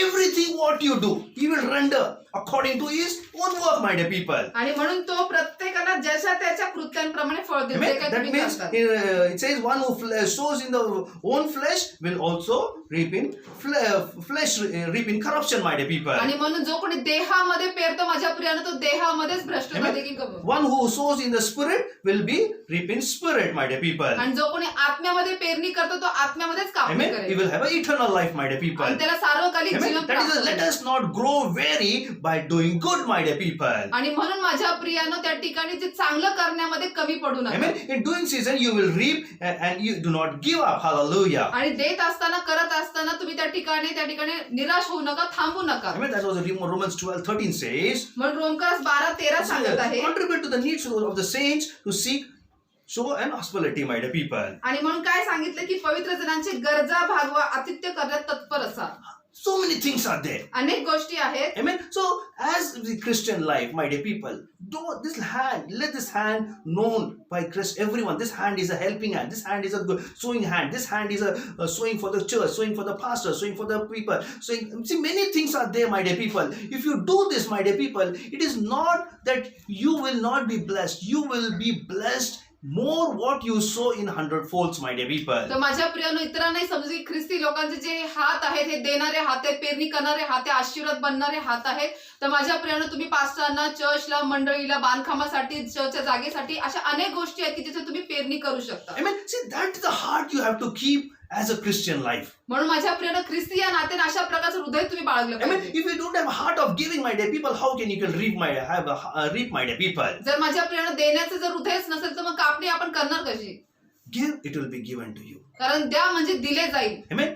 Everything what you do, He will render according to His own work, my dear people.
आणि म्हणून तो प्रत्येकाला ज्याच्या त्याच्या कृत्यांप्रमाणे फळ देईल. जे
Amen.
काही
That
तुम्ही
means
करतात.
it says one who sows in the own flesh will also reap in reap in corruption, my dear people.
आणि म्हणून जो कोणी देहामध्ये पेरतो माझ्या प्रियानं, तो देहामध्येच भ्रष्टता
Amen.
देखील कमवतो.
One who sows in the spirit will be reap in spirit, my dear people.
आणि जो कोणी आत्म्यामध्ये पेरणी करतो तो आत्म्यामध्येच कापणी
Amen. He
करेल.
will have an eternal life, my dear people.
आणि त्याला सार्वकालिक
Amen.
जीवन
That is,
प्राप्त
let
होईल.
us not grow weary by doing good, my dear people.
आणि म्हणून माझ्या प्रियानं त्या ठिकाणी जे चांगलं करण्यामध्ये कमी पडू नका.
Amen. In doing season, you will reap and you do not give up. Hallelujah.
आणि देत असताना करत असताना तुम्ही त्या ठिकाणी निराश होऊ नका, थांबू नका.
Amen. That was what Romans 12:13 says.
म्हणून रोमकास 12:13 सांगत आहे.
Contribute to the needs of the saints to seek show and hospitality, my dear people.
आणि म्हणून काय सांगितलं की पवित्र जनांची गरजा भागवा, आतिथ्य करण्यात तत्पर असा.
So many things are there.
अनेक गोष्टी आहेत.
Amen. So, as the Christian life, my dear people, let this hand known by Christ, everyone. This hand is a helping hand. This hand is a sowing hand. This hand is a sowing for the church, sowing for the pastor, sowing for the people. See, many things are there, my dear people. If you do this, my dear people, it is not that you will not be blessed. You will be blessed more what you sow in 100 folds, my dear people.
तर माझ्या प्रियानो, इतरांनाही समजू की ख्रिस्ती लोकांचे जे हात आहेत हे देणारे हात आहेत, पेरणी करणारे हात आहे, आशीर्वाद बनणारे हात आहेत. तर माझ्या प्रियानो, तुम्ही पास्टरांना, चर्चला, मंडळीला, बांधकामासाठी, चर्चच्या जागेसाठी अशा अनेक गोष्टी आहेत की जिथे तुम्ही पेरणी करू शकता.
Amen. See, that's the heart you have to keep as a Christian life.
म्हणून माझ्या प्रियानो, ख्रिस्ती या नात्याने अशा प्रकारचं हृदय तुम्ही बाळगलं
Amen.
पाहिजे.
If you don't have a heart of giving, my dear people, how can you reap, my dear people?
जर माझ्या प्रियानो देण्याचं जर हृदयच नसेल तर मग कापणी आपण करणार कशी?
Give, it will be given to you.
कारण द्या म्हणजे दिले जाईल.
Amen.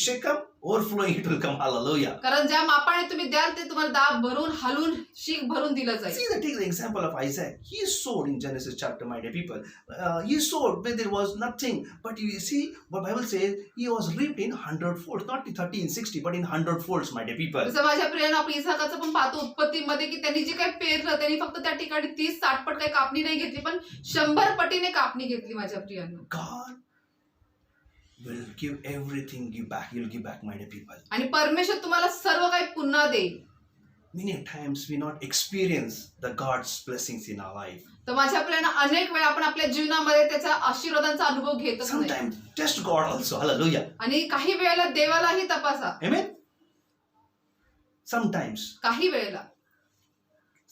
Shake up, overflowing, it will come. Hallelujah.
कारण ज्या मापाने तुम्ही द्याल ते तुम्हाला दाब भरून, हलून, शीख भरून दिलं जाईल.
See, take the example of Isaac. He sowed in Genesis chapter, my dear people. He sowed when there was nothing. But you see, what Bible says, he was reaped in 100 folds. Not in 30, in 60, but in 100 folds, my dear people.
जसं माझ्या प्रियानं आपण इसाकाचं पण पाहतो उत्पत्तीमध्ये की त्यांनी जे काही पेरलं त्यांनी फक्त त्या ठिकाणी 30-60 पट काही कापणी नाही घेतली, पण 100 पटीने कापणी घेतली माझ्या प्रियानं.
God will give everything back. He will give back, my dear people.
आणि परमेश्वर तुम्हाला सर्व काही पुन्हा देईल.
Many times we not experience the God's blessings in our life.
तर माझ्या प्रियानं अनेक वेळा आपण आपल्या जीवनामध्ये त्याच्या आशीर्वादांचा अनुभव घेतच नाही.
Sometimes test God also. Hallelujah.
आणि काही वेळेला देवालाही तपासा.
Amen. Sometimes
काही वेळेला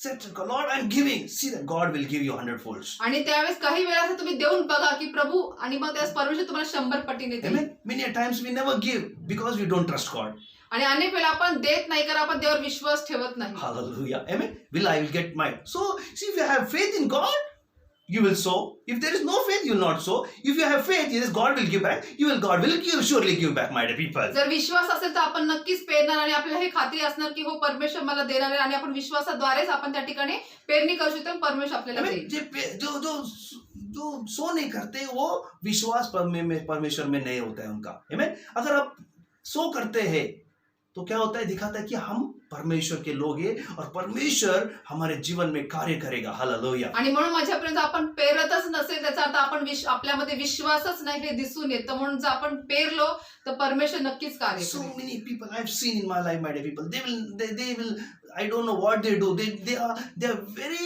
say to God, Lord, I'm giving. See that God will give you 100 folds.
आणि त्यावेळेस काही वेळा असं तुम्ही देऊन बघा की प्रभू, आणि मग त्यावेळेस परमेश्वर तुम्हाला 100 पटीने देईल.
Amen. Many a times we never give because we don't trust God.
आणि अनेक वेळा आपण देत नाही कारण आपण देवावर विश्वास ठेवत नाही.
Hallelujah. Amen. I will get mine. So, see, if you have faith in God, you will sow. If there is no faith, you will not sow. If you have faith, yes, God will give back. God will surely give back, my dear people.
जर विश्वास असेल तर आपण नक्कीच पेरणार आणि आपल्याला हे खात्री असणार की हो परमेश्वर मला देणार आहे, आणि आपण विश्वासाद्वारेच आपण त्या ठिकाणी पेरणी करू शकतो, परमेश्वर आपल्याला
Amen.
देईल.
जो सो नहीं करते वो विश्वास परमेश्वर में नहीं होता है उनका. Amen. अगर आप सो करते हैं तो क्या होता है, दिखाता है कि हम परमेश्वर के लोग हैं और परमेश्वर हमारे जीवन में कार्य करेगा. हालेलुया.
आणि म्हणून माझ्यापर्यंत आपण पेरतच नसेल त्याचा अर्थ आपण आपल्यामध्ये विश्वासच नाही हे दिसून येतं. म्हणून जर आपण पेरलो तर परमेश्वर नक्कीच कार्य
So
करेल.
many people I've seen in my life, my dear people, they will I don't know what they do. They are very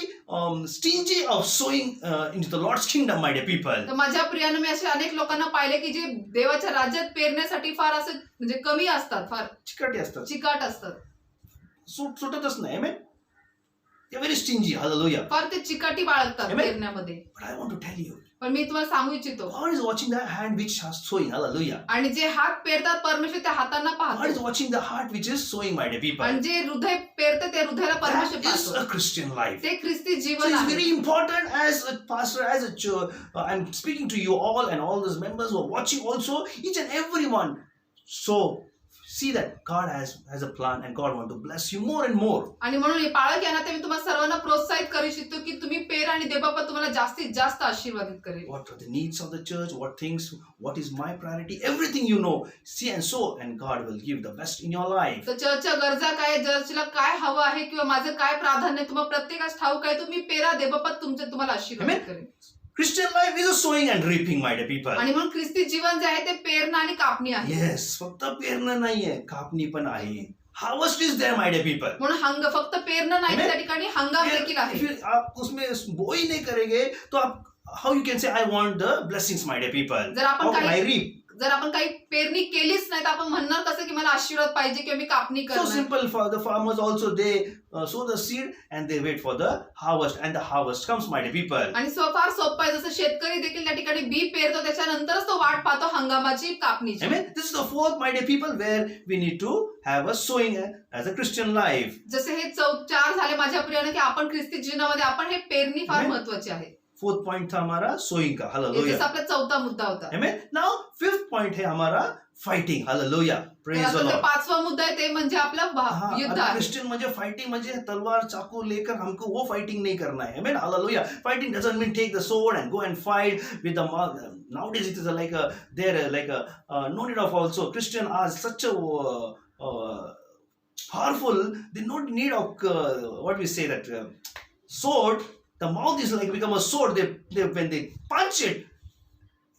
stingy of sowing into the Lord's kingdom, my dear people.
तर माझ्या प्रियानं मी असे अनेक लोकांना पाहिले की जे देवाच्या राज्यात पेरण्यासाठी फार असं म्हणजे कमी असतात, फार
चिकाटी असतात,
चिकाट असतात,
सुटतच नाही. Amen. They are very stingy. Hallelujah.
फार ते चिकाटी बाळगतात
Amen.
पेरण्यामध्ये.
But I want to tell you,
पण मी तुम्हाला सांगू इच्छितो,
God is watching the hand which is sowing. Hallelujah.
आणि जे हात पेरतात परमेश्वर त्या हातांना
God is
पाहतो,
watching the heart which is sowing, my dear people.
आणि जे हृदय पेरते ते हृदयाला परमेश्वर
That is a
पाहतो.
Christian life.
ते ख्रिस्ती
So
जीवन
it's
आहे.
very important as a pastor, as a church. I'm speaking to you all and all those members who are watching also, each and every one. So see that God has a plan and God want to bless you more and more.
आणि म्हणून हे पाळक यांना ते मी तुम्हाला सर्वांना प्रोत्साहित करू इच्छितो की तुम्ही पेरा आणि देवबापा तुम्हाला जास्तीत जास्त आशीर्वादित करेल.
What are the needs of the church? What things? What is my priority? Everything you know. See and so, and God will give the best in your life.
तर चर्चच्या गरजा काय, चर्चला काय हवं आहे किंवा माझं काय प्राधान्य आहे, तुम्हाला प्रत्येकाच ठाऊक आहे. तुम्ही पेरा, देवबापा तुम्हाला आशीर्वादित
Amen.
करेल.
Christian life is a sowing and reaping, my dear people.
आणि म्हणून ख्रिस्ती जीवन जे आहे ते पेरणं आणि कापणी आहे.
Yes, फक्त पेरणं नाहीये, कापणी पण आहे. Harvest is there, my dear people.
म्हणून फक्त पेरणं नाही,
Amen.
त्या ठिकाणी हंगाम देखील आहे.
If आप उसमें बोई नहीं करेंगे तो आप how you can say I want the blessings, my dear people.
जर आपण
How can I
काही
reap?
जर आपण काही पेरणी केलीच नाही तर आपण म्हणणार कसं की मला आशीर्वाद पाहिजे किंवा मी कापणी
So
करणार.
simple for the farmers also, they sow the seed and they wait for the harvest, and the harvest comes, my dear people.
आणि फार सोपं आहे. जसं शेतकरी देखील त्या ठिकाणी बी पेरतो त्याच्यानंतरच तो वाट पाहतो हंगामाची कापणीची.
Amen. This is the fourth, my dear people, where we need to have a sowing as a Christian life.
जसे हे 4 झाले माझ्या प्रियानं की आपण ख्रिस्ती जीवनामध्ये आपण हे पेरणी फार
Amen.
महत्वाची आहे.
Fourth point था हमारा sowing का.
याचा
Hallelujah.
आपला चौथा मुद्दा होता.
Amen. Now fifth point है हमारा fighting. Hallelujah.
तर
Praise the
आता जो
Lord.
5वा मुद्दा आहे ते म्हणजे आपलं
हाँ,
युद्ध
अगर
आहे.
क्रिश्चियन मुझे फाइटिंग मुझे तलवार चाकू लेकर हमको वो फाइटिंग नहीं करना है. Amen. Hallelujah. Fighting doesn't mean take the sword and go and fight with the nowadays it is like a there like a no need of also Christian are such a powerful. They don't need of what we say that sword. The mouth is like become a sword. They when they punch it,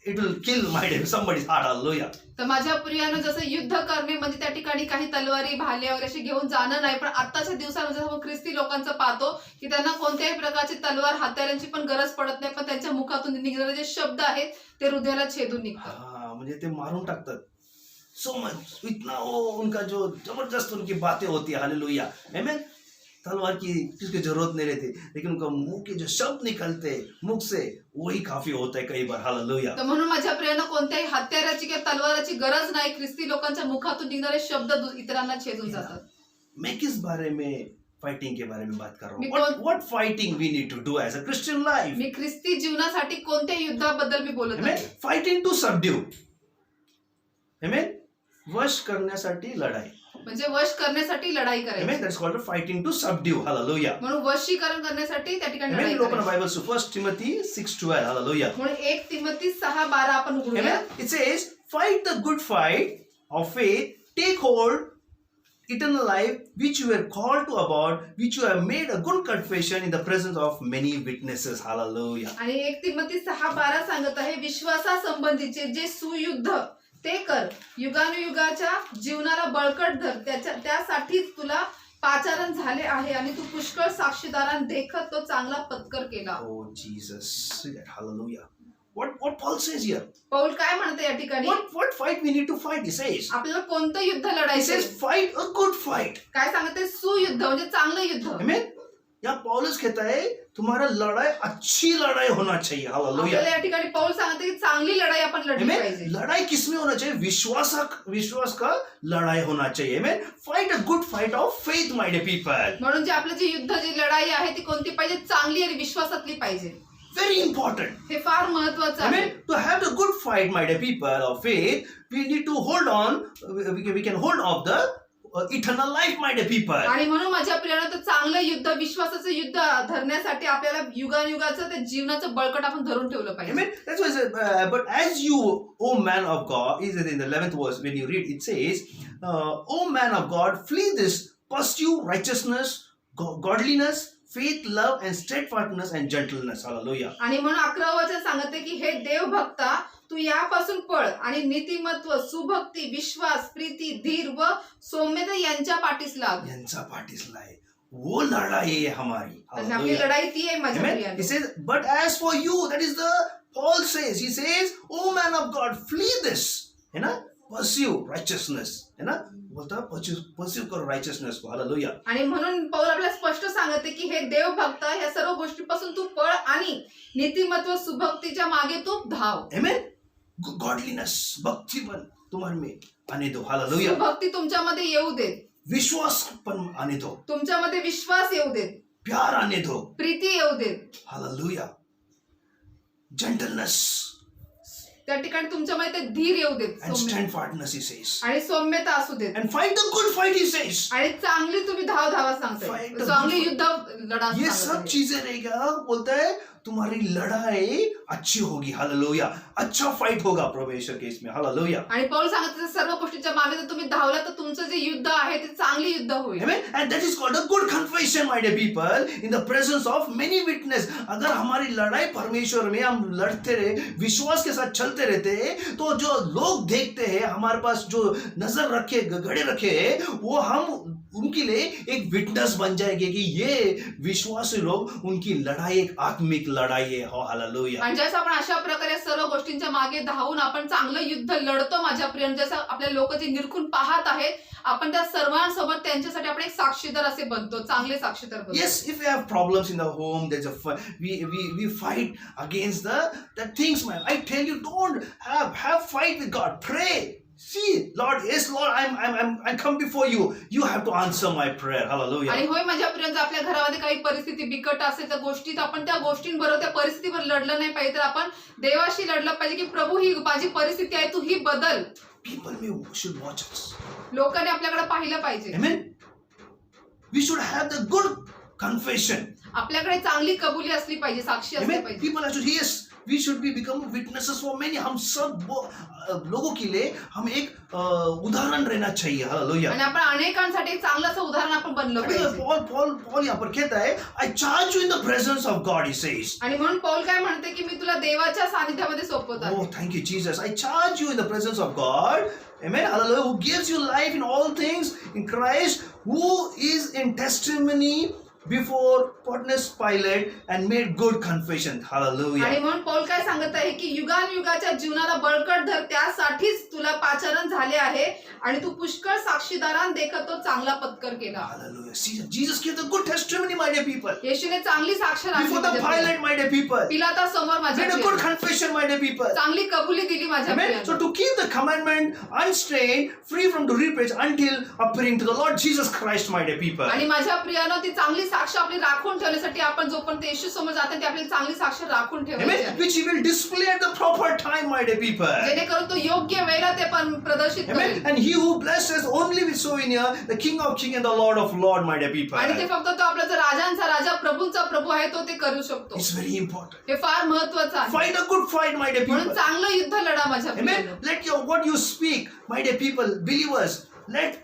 it will kill somebody's heart. Hallelujah.
तर माझ्या प्रियानं जसं युद्ध करणे म्हणजे त्या ठिकाणी काही तलवारी भाले वगैरे असे घेऊन जाणं नाही, पण आत्ताच्या दिवसामध्ये आपण ख्रिस्ती लोकांचं पाहतो की त्यांना कोणत्याही प्रकारची तलवार हत्यारांची पण गरज पडत नाही, पण त्यांच्या मुखातून निघणारे जे शब्द आहेत ते हृदयाला छेदून निघतात.
हाँ, म्हणजे ते मारून टाकतात. सो मच इतना वो उनका जो जबरदस्त उनकी बातें होती है. हालेलुया. आमीन. तलवार की किसकी जरूरत नहीं रहती, लेकिन उनका मुंह के जो शब्द निकलते मुख से वही काफी होता है कई बार. हालेलुया.
तर म्हणून माझ्या प्रियानं कोणत्याही हत्याराची किंवा तलवाराची गरज नाही. ख्रिस्ती लोकांच्या मुखातून निघणारे शब्द इतरांना छेदून जातात.
मैं किस बारे में फाइटिंग के बारे में बात कर रहा
मी
हूँ. What fighting we need to do as a Christian life.
मी ख्रिस्ती जीवनासाठी कोणत्या युद्धाबद्दल मी बोलत
Amen.
आहे.
Fighting to subdue. Amen. वश करण्यासाठी लढाई.
म्हणजे वश करण्यासाठी लढाई
Amen.
करायची.
That's called fighting to subdue. Hallelujah.
म्हणून वशीकरण करण्यासाठी त्या ठिकाणी
Amen.
लढाई
We'll open our
करायची.
Bibles to 1 Timothy 6:12. Hallelujah.
म्हणून 1 तिमोथी 6:12 आपण उघडूया.
Amen. It says, fight the good fight of faith, take hold eternal life, which you were called to about, which you have made a good confession in the presence of many witnesses. Hallelujah.
आणि 1 तिमोथी 6:12 सांगत आहे, विश्वासासंबंधीचे जे सुयुद्ध ते कर, युगानुयुगाच्या जीवनाला बळकट धर, त्यासाठीच तुला पाचारण झाले आहे आणि तू पुष्कळ साक्षीदारांना देखत तो चांगला पत्कर केला.
Oh Jesus. See that. Hallelujah. What Paul says here?
Paul काय म्हणते या ठिकाणी?
What fight we need to fight? He says.
आपल्याला कोणतं युद्ध
He
लढायचं?
says fight a good fight.
काय सांगते? सुयुद्ध म्हणजे चांगलं युद्ध.
Amen. यहाँ पौलुस कहता है तुम्हारा लड़ाई अच्छी लड़ाई होना चाहिए.
आपल्याला
हालेलुया.
या ठिकाणी पौल सांगते की चांगली लढाई आपण लढली
Amen.
पाहिजे.
लड़ाई किसमें होना चाहिए? विश्वास का लड़ाई होना चाहिए. Amen. Fight a good fight of faith, my dear people.
म्हणून जे आपलं जे युद्ध जी लढाई आहे ती कोणती पाहिजे? चांगली आणि विश्वासातली पाहिजे.
Very important.
हे फार महत्वाचं आहे.
Amen. To have the good fight, my dear people of faith, we need to hold on. We can hold of the eternal life, my dear people.
आणि म्हणून माझ्या प्रियानं तर चांगलं युद्ध, विश्वासाचं युद्ध धरण्यासाठी आपल्याला युगानुयुगाचं ते जीवनाचं बळकट आपण धरून ठेवलं पाहिजे.
Amen. That's why it says, but as you, O man of God, is it in the 11th verse when you read, it says, O man of God, flee this, pursue righteousness, godliness, faith, love, and steadfastness and gentleness. Hallelujah.
आणि म्हणून 11 वचन सांगते की हे देवभक्ता तू यापासून पळ आणि नीतिमत्व, सुभक्ती, विश्वास, प्रीती, धीर व सौम्यता यांच्या पाठीस लाग.
यांचा पाठीसला आहे. वो लढाई आहे हमारी.
आणि आपली लढाई ती आहे माझ्या
Amen.
प्रियानो.
He says, but as for you, that is the Paul says. He says, "O man of God, flee this." है ना? Pursue righteousness. है ना? बोलता pursue करो righteousness को. Hallelujah.
आणि म्हणून पौल आपल्याला स्पष्ट सांगते की हे देवभक्त ह्या सर्व गोष्टीपासून तू पळ आणि नीतिमत्व, सुभक्तीच्या मागे तू धाव.
Amen. Godliness, भक्ति पण तुम्हारे में आने दो. Hallelujah.
सुभक्ती तुमच्यामध्ये येऊ देत,
विश्वास पण आने दो.
तुमच्यामध्ये विश्वास येऊ देत,
प्यार आने दो.
प्रीती येऊ देत.
Hallelujah. Gentleness
त्या ठिकाणी तुमच्यामध्ये ते धीर येऊ देत,
and
सौम्य.
steadfastness, he says.
आणि सौम्यता असू देत.
And fight the good fight, he says.
आणि चांगली तुम्ही धावा
Fight
सांगताय,
the
चांगली
good
युद्ध लढा
ये
सांगत
सब
आहे.
चीजें रहेगा. बोलता है तुम्हारी लड़ाई अच्छी होगी. हालेलुया. अच्छा फाइट होगा परमेश्वर के इसमें. हालेलुया.
आणि पौल सांगत आहे, सर्व गोष्टीच्या मागे जर तुम्ही धावला तर तुमचं जे युद्ध आहे ते चांगली युद्ध होईल.
Amen. And that is called a good confession, my dear people, in the presence of many witness. अगर हमारी लड़ाई परमेश्वर में हम लड़ते रहे, विश्वास के साथ चलते रहते हैं, तो जो लोग देखते हैं, हमारे पास जो नजर रखे गड़े रखे हैं, वो हम उनके लिए एक विटनेस बन जाएंगे कि ये विश्वासी लोग, उनकी लड़ाई एक आत्मिक लढाई आहे. हो. हालेलुया.
आणि जसं आपण अशा प्रकारे सर्व गोष्टींच्या मागे धावून आपण चांगलं युद्ध लढतो माझ्या प्रिय, जसं आपल्या लोक जे निरखून पाहत आहेत, आपण त्या सर्वांसोबत त्यांच्यासाठी आपण एक साक्षीदार असे बनतो, चांगले साक्षीदार बनतो.
Yes, if we have problems in the home, there's a we fight against the things, man. I tell you, don't have fight with God. Pray. See, Lord, yes, Lord, I come before you. You have to answer my prayer. Hallelujah.
आणि होय माझ्या प्रियांचा, आपल्या घरामध्ये काही परिस्थिती बिकट असेल त्या गोष्टीत आपण त्या गोष्टींबरोबर त्या परिस्थितीवर लढलं नाही पाहिजे, तर आपण देवाशी लढलं पाहिजे की प्रभू ही माझी परिस्थिती आहे, तू ही बदल.
People should watch us.
लोकांनी आपल्याकडे पाहिलं पाहिजे.
Amen. We should have the good confession.
आपल्याकडे चांगली कबुली असली पाहिजे, साक्षी असली
Amen.
पाहिजे.
People should, yes, we should become witnesses for many. हम सब लोगों के लिए हम एक उदाहरण रहना चाहिए. हालेलुया.
आणि आपण अनेकांसाठी एक चांगलं असं उदाहरण आपण बनलं पाहिजे.
Paul यहाँ पर कहता है, I charge you in the presence of God, he says.
आणि म्हणून पौल काय म्हणते की मी तुला देवाच्या सानिध्यामध्ये सोपवत आहे.
Oh, thank you, Jesus. I charge you in the presence of God. Amen. Hallelujah. Who gives you life in all things in Christ, who is in testimony before Pontius Pilate and made good confession. Hallelujah.
आणि म्हणून पौल काय सांगत आहे की युगानुयुगाच्या जीवनाला बळकट धर, त्यासाठीच तुला पाचारण झाले आहे आणि तू पुष्कळ साक्षीदारां देखत तो चांगला पत्कर केला.
Hallelujah. See, Jesus gave the good testimony, my dear people.
येशूने चांगली साक्ष
Before the Pilate, my dear people.
पिलाता समोर माझ्या
Made a good
प्रियानो,
confession, my dear people.
चांगली कबुली दिली माझ्या
Amen.
प्रियानो.
So to keep the commandment unstained, free from the reproach until appearing to the Lord Jesus Christ, my dear people.
आणि माझ्या प्रियानो, ती चांगली साक्ष आपली राखून ठेवण्यासाठी आपण जोपर्यंत येशू समोर जातो ती आपली चांगली साक्ष राखून ठेवायची
Amen.
आहे.
Which he will display at the proper time, my dear people.
जेणेकरून तो योग्य वेळेला ते पण प्रदर्शित
Amen.
करेल.
And he who blesses only with souvenir, the King of Kings and the Lord of Lords, my dear people.
आणि ते फक्त तो आपला जो राजांचा राजा, प्रभूंचा प्रभू आहे तो ते करू शकतो.
It's very important.
हे फार महत्वाचं आहे.
Fight a good fight, my dear
म्हणून
people.
चांगलं युद्ध लढा माझ्या
Amen.
प्रियानो.
Let what you speak, my dear people, believers, let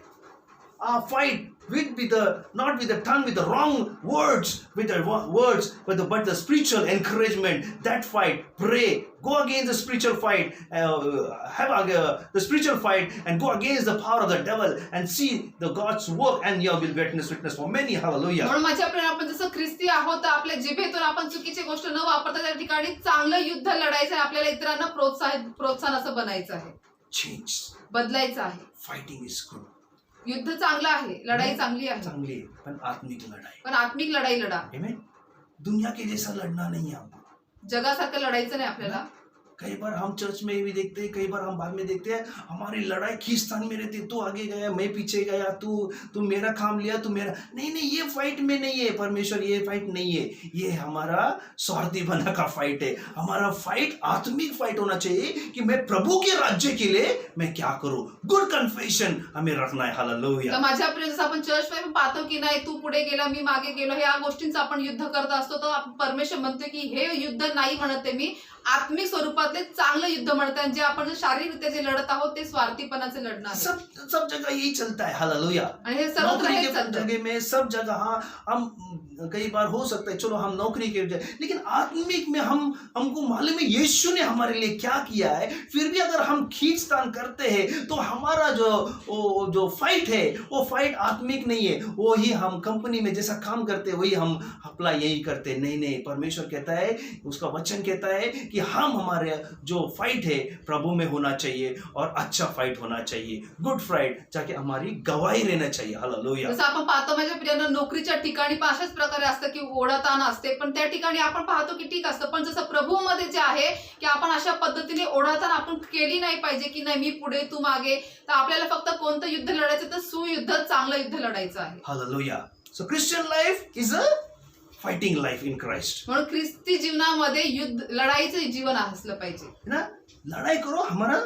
fight with the not with the tongue, with the wrong words, with the words, but the spiritual encouragement. That fight, pray, go against the spiritual fight, have the spiritual fight, and go against the power of the devil, and see the God's work, and you will witness for many. Hallelujah.
म्हणून माझ्या प्रियानो, आपण जसं ख्रिस्ती आहोत, आपल्या जिभेतून आपण चुकीची गोष्ट न वापरता त्या ठिकाणी चांगलं युद्ध लढायचं आहे. आपल्याला इतरांना प्रोत्साहन असं बनायचं आहे,
Change.
बदलायचं आहे.
Fighting is good.
युद्ध चांगलं आहे, लढाई चांगली आहे,
चांगली आहे, पण आत्मिक लढाई.
पण आत्मिक लढाई लढा.
Amen. दुनिया के जैसा लड़ना नहीं है हमको.
जगासारखं लढायचं नाही आपल्याला.
कई बार हम चर्च में भी देखते हैं, कई बार हम बाद में देखते हैं, हमारी लड़ाई खींचतान में रहती है. तू आगे गया, मैं पीछे गया, तू मेरा काम लिया, तू मेरा. नहीं, ये फाइट में नहीं है परमेश्वर, ये फाइट नहीं है. ये हमारा स्वार्थी बना का फाइट है. हमारा फाइट आत्मिक फाइट होना चाहिए कि मैं प्रभु के राज्य के लिए मैं क्या करूं. गुड कन्फेशन हमें रखना है. हालेलुया.
तर माझ्या प्रिय, जसं आपण चर्च मध्ये पाहतो की नाही, तू पुढे गेला, मी मागे गेलो, ह्या गोष्टींचं आपण युद्ध करत असतो, तर परमेश्वर म्हणतोय की हे युद्ध नाही म्हणते मी, आत्मिक स्वरूपात जगातले चांगलं युद्ध म्हणत आहे. जे आपण जे शारीरिकरित्या जे लढत आहोत ते स्वार्थीपणाचे लढणं आहे.
सब जगह यही चलता है. हालेलुया.
आणि हे सर्वत्र
नौकरी
हेच
के
चालतं.
जगह में सब जगह, हाँ, हम कई बार हो सकता है चलो हम नौकरी के लेकिन आत्मिक में हमको मालूम है यीशु ने हमारे लिए क्या किया है. फिर भी अगर हम खींचतान करते हैं तो हमारा जो फाइट है वो फाइट आत्मिक नहीं है. वही हम कंपनी में जैसा काम करते हैं वही हम अप्लाई यही करते. नहीं, परमेश्वर कहता है, उसका वचन कहता है कि हमारे जो फाइट है प्रभु में होना चाहिए और अच्छा फाइट होना चाहिए, गुड फाइट, जाके हमारी गवाही रहना चाहिए. हालेलुया.
जसं आपण पाहतो माझ्या प्रियानं नोकरीच्या ठिकाणी पण अशाच प्रकारे असतं की ओढाताण असते, पण त्या ठिकाणी आपण पाहतो की ठीक असतं. पण जसं प्रभूमध्ये जे आहे की आपण अशा पद्धतीने ओढाताण आपण केली नाही पाहिजे की नाही मी पुढे तू मागे. तर आपल्याला फक्त कोणतं युद्ध लढायचं तर सुयुद्ध चांगलं युद्ध लढायचं आहे.
Hallelujah. So Christian life is a fighting life in Christ.
म्हणून ख्रिस्ती जीवनामध्ये युद्ध लढाईचं जीवन असलं पाहिजे.
है ना. लड़ाई करो हमारा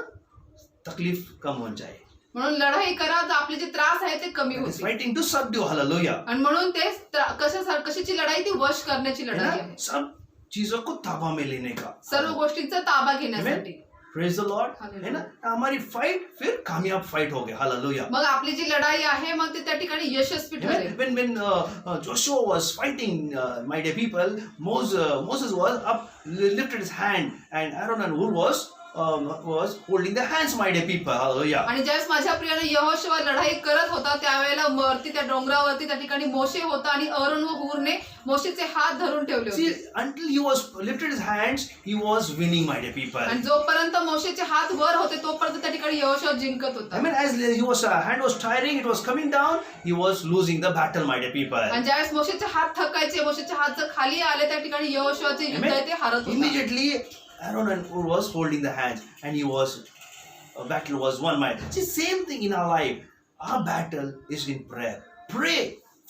तकलीफ कम हो जाए.
म्हणून लढाई करा तर आपले जे त्रास आहे ते कमी
That is
होतील.
fighting to subdue. Hallelujah.
आणि म्हणून ते कशाची लढाई ती वश करण्याची
है
लढाई
ना.
आहे.
सब चीजों को ताबा में लेने का.
सर्व गोष्टींचा ताबा घेण्यासाठी.
Praise the Lord.
Hallelujah.
है ना. हमारी फाइट फिर कामयाब फाइट हो गई. Hallelujah.
मग आपली जी लढाई आहे मग ते त्या ठिकाणी यशस्वी ठरेल.
When Joshua was fighting, my dear people, Moses was up, lifted his hand, and Aaron and Hur was holding the hands, my dear people. Hallelujah.
आणि ज्यावेळेस माझ्या प्रियाने यहोशुआ लढाई करत होता त्यावेळेला वरती त्या डोंगरावरती त्या ठिकाणी मोशे होता आणि अरोन व हूरने मोशेचे हात धरून ठेवले
See,
होते.
until he was lifted his hands, he was winning, my dear people.
आणि जोपर्यंत मोशेचे हात वर होते तोपर्यंत त्या ठिकाणी यहोशुआ जिंकत होता.
I mean, as hand was tiring, it was coming down, he was losing the battle, my dear people.
आणि ज्यावेळेस मोशेचे हात थकायचे, मोशेचे हात जर खाली आले त्या ठिकाणी यहोशुआचे युद्ध आहे ते हारत होता.
Immediately, Aaron and Hur was holding the hands, and battle was won. See, same thing in our life. Our battle is in prayer. Pray,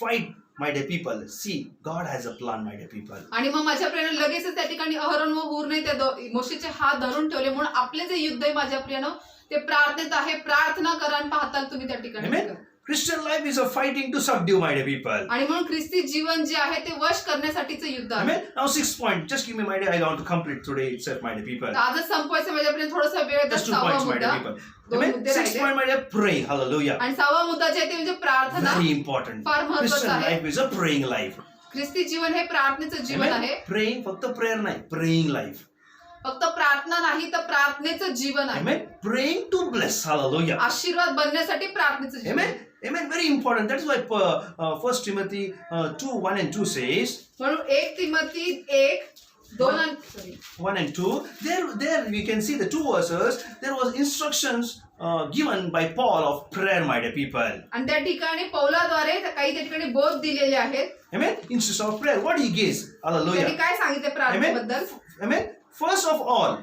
fight, my dear people. See, God has a plan, my dear people.
आणि मग माझ्या प्रियानं लगेचच त्या ठिकाणी Aaron व हूरने त्या मोशेचे हात धरून ठेवले. म्हणून आपले जे युद्ध आहे माझ्या प्रियानं ते प्रार्थनेत आहे. प्रार्थना करा आणि पाहताल तुम्ही त्या ठिकाणी.
Amen. Christian life is a fighting to subdue, my dear people.
आणि म्हणून ख्रिस्ती जीवन जे आहे ते वश करण्यासाठीचं युद्ध आहे.
Amen. Now 6 point. Just give me, my dear. I want to complete today itself, my dear people.
तर आजच संपवायचं माझ्यापर्यंत थोडासा वेळ आहे. तर
Just 2
सहावा
points, my
मुद्दा
dear people.
दोन
Amen.
मुद्दे
6
राहिले.
point, my dear. Pray. Hallelujah.
आणि सहावा मुद्दा जे आहे ते म्हणजे प्रार्थना.
Very important.
फार महत्त्वाचं
Christian
आहे.
life is a praying life.
ख्रिस्ती जीवन हे प्रार्थनेचं जीवन
Amen.
आहे.
Praying, फक्त prayer नाही. Praying life.
फक्त प्रार्थना नाही तर प्रार्थनेचं जीवन आहे.
Amen. Praying to bless. Hallelujah.
आशीर्वाद बनण्यासाठी प्रार्थनेचं जीवन.
Amen. Amen. Very important. That's why 1 Timothy 2:1 and 2 says.
म्हणून 1 तिमोथी 1:2 आणि
1 and 2. There we can see the 2 verses. There was instructions given by Paul of prayer, my dear people.
आणि त्या ठिकाणी पौलाद्वारे काही त्या ठिकाणी बोध दिलेले आहेत.
Amen. Instructions of prayer. What he gives.
त्यांनी
Hallelujah.
काय सांगितले
Amen.
प्रार्थनेबद्दल.
Amen. First of all,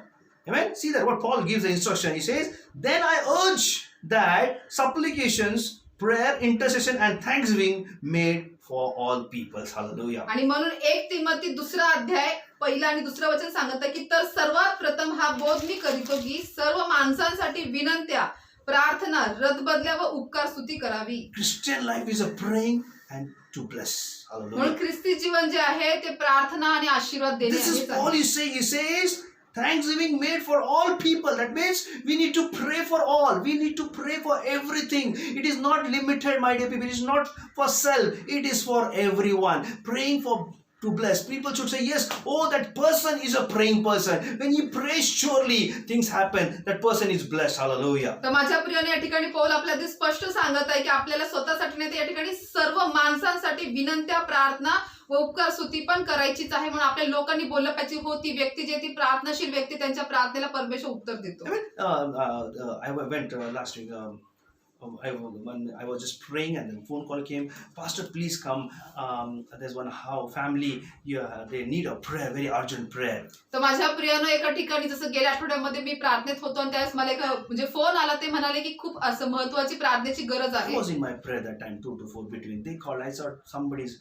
amen. See that what Paul gives the instruction. He says, "Then I urge that supplications, prayer, intercession, and thanksgiving made for all peoples." Hallelujah.
आणि म्हणून 1 तिमोथी 2 अध्याय पहिला आणि दुसरं वचन सांगत की तर सर्वात प्रथम हा बोध मी करीतो की सर्व माणसांसाठी विनंत्या, प्रार्थना, रदबदल्या व उपकार स्तुती करावी.
Christian life is a praying and to bless.
म्हणून
Hallelujah.
ख्रिस्ती जीवन जे आहे ते प्रार्थना आणि आशीर्वाद देणे
This is
हेच
Paul
आहे.
is saying. He says, thanksgiving made for all people. That means we need to pray for all. We need to pray for everything. It is not limited, my dear people. It is not for self. It is for everyone. Praying for to bless. People should say, yes, oh, that person is a praying person. When he prays, surely things happen. That person is blessed. Hallelujah.
तर माझ्या प्रियाने या ठिकाणी पौल आपल्याला ते स्पष्ट सांगत आहे की आपल्याला स्वतःसाठी नाही तर या ठिकाणी सर्व माणसांसाठी विनंत्या, प्रार्थना व उपकार स्तुती पण करायचीच आहे. म्हणून आपल्या लोकांनी बोललं पाहिजे हो ती व्यक्ती जी ती प्रार्थनाशील व्यक्ती त्यांच्या प्रार्थनेला परमेश्वर उत्तर देतो.
I mean, I went last week. When I was just praying and the phone call came, Pastor, please come. There's one family. They need a prayer, very urgent prayer.
तर माझ्या प्रियानं एका ठिकाणी जसं गेल्या आठवड्यामध्ये मी प्रार्थनेत होतो आणि त्यावेळेस मला एक म्हणजे फोन आला. ते म्हणाले की खूप असं महत्वाची प्रार्थनेची गरज
I
आहे.
was in my prayer that time, 2 to 4 between. They called. I thought somebody's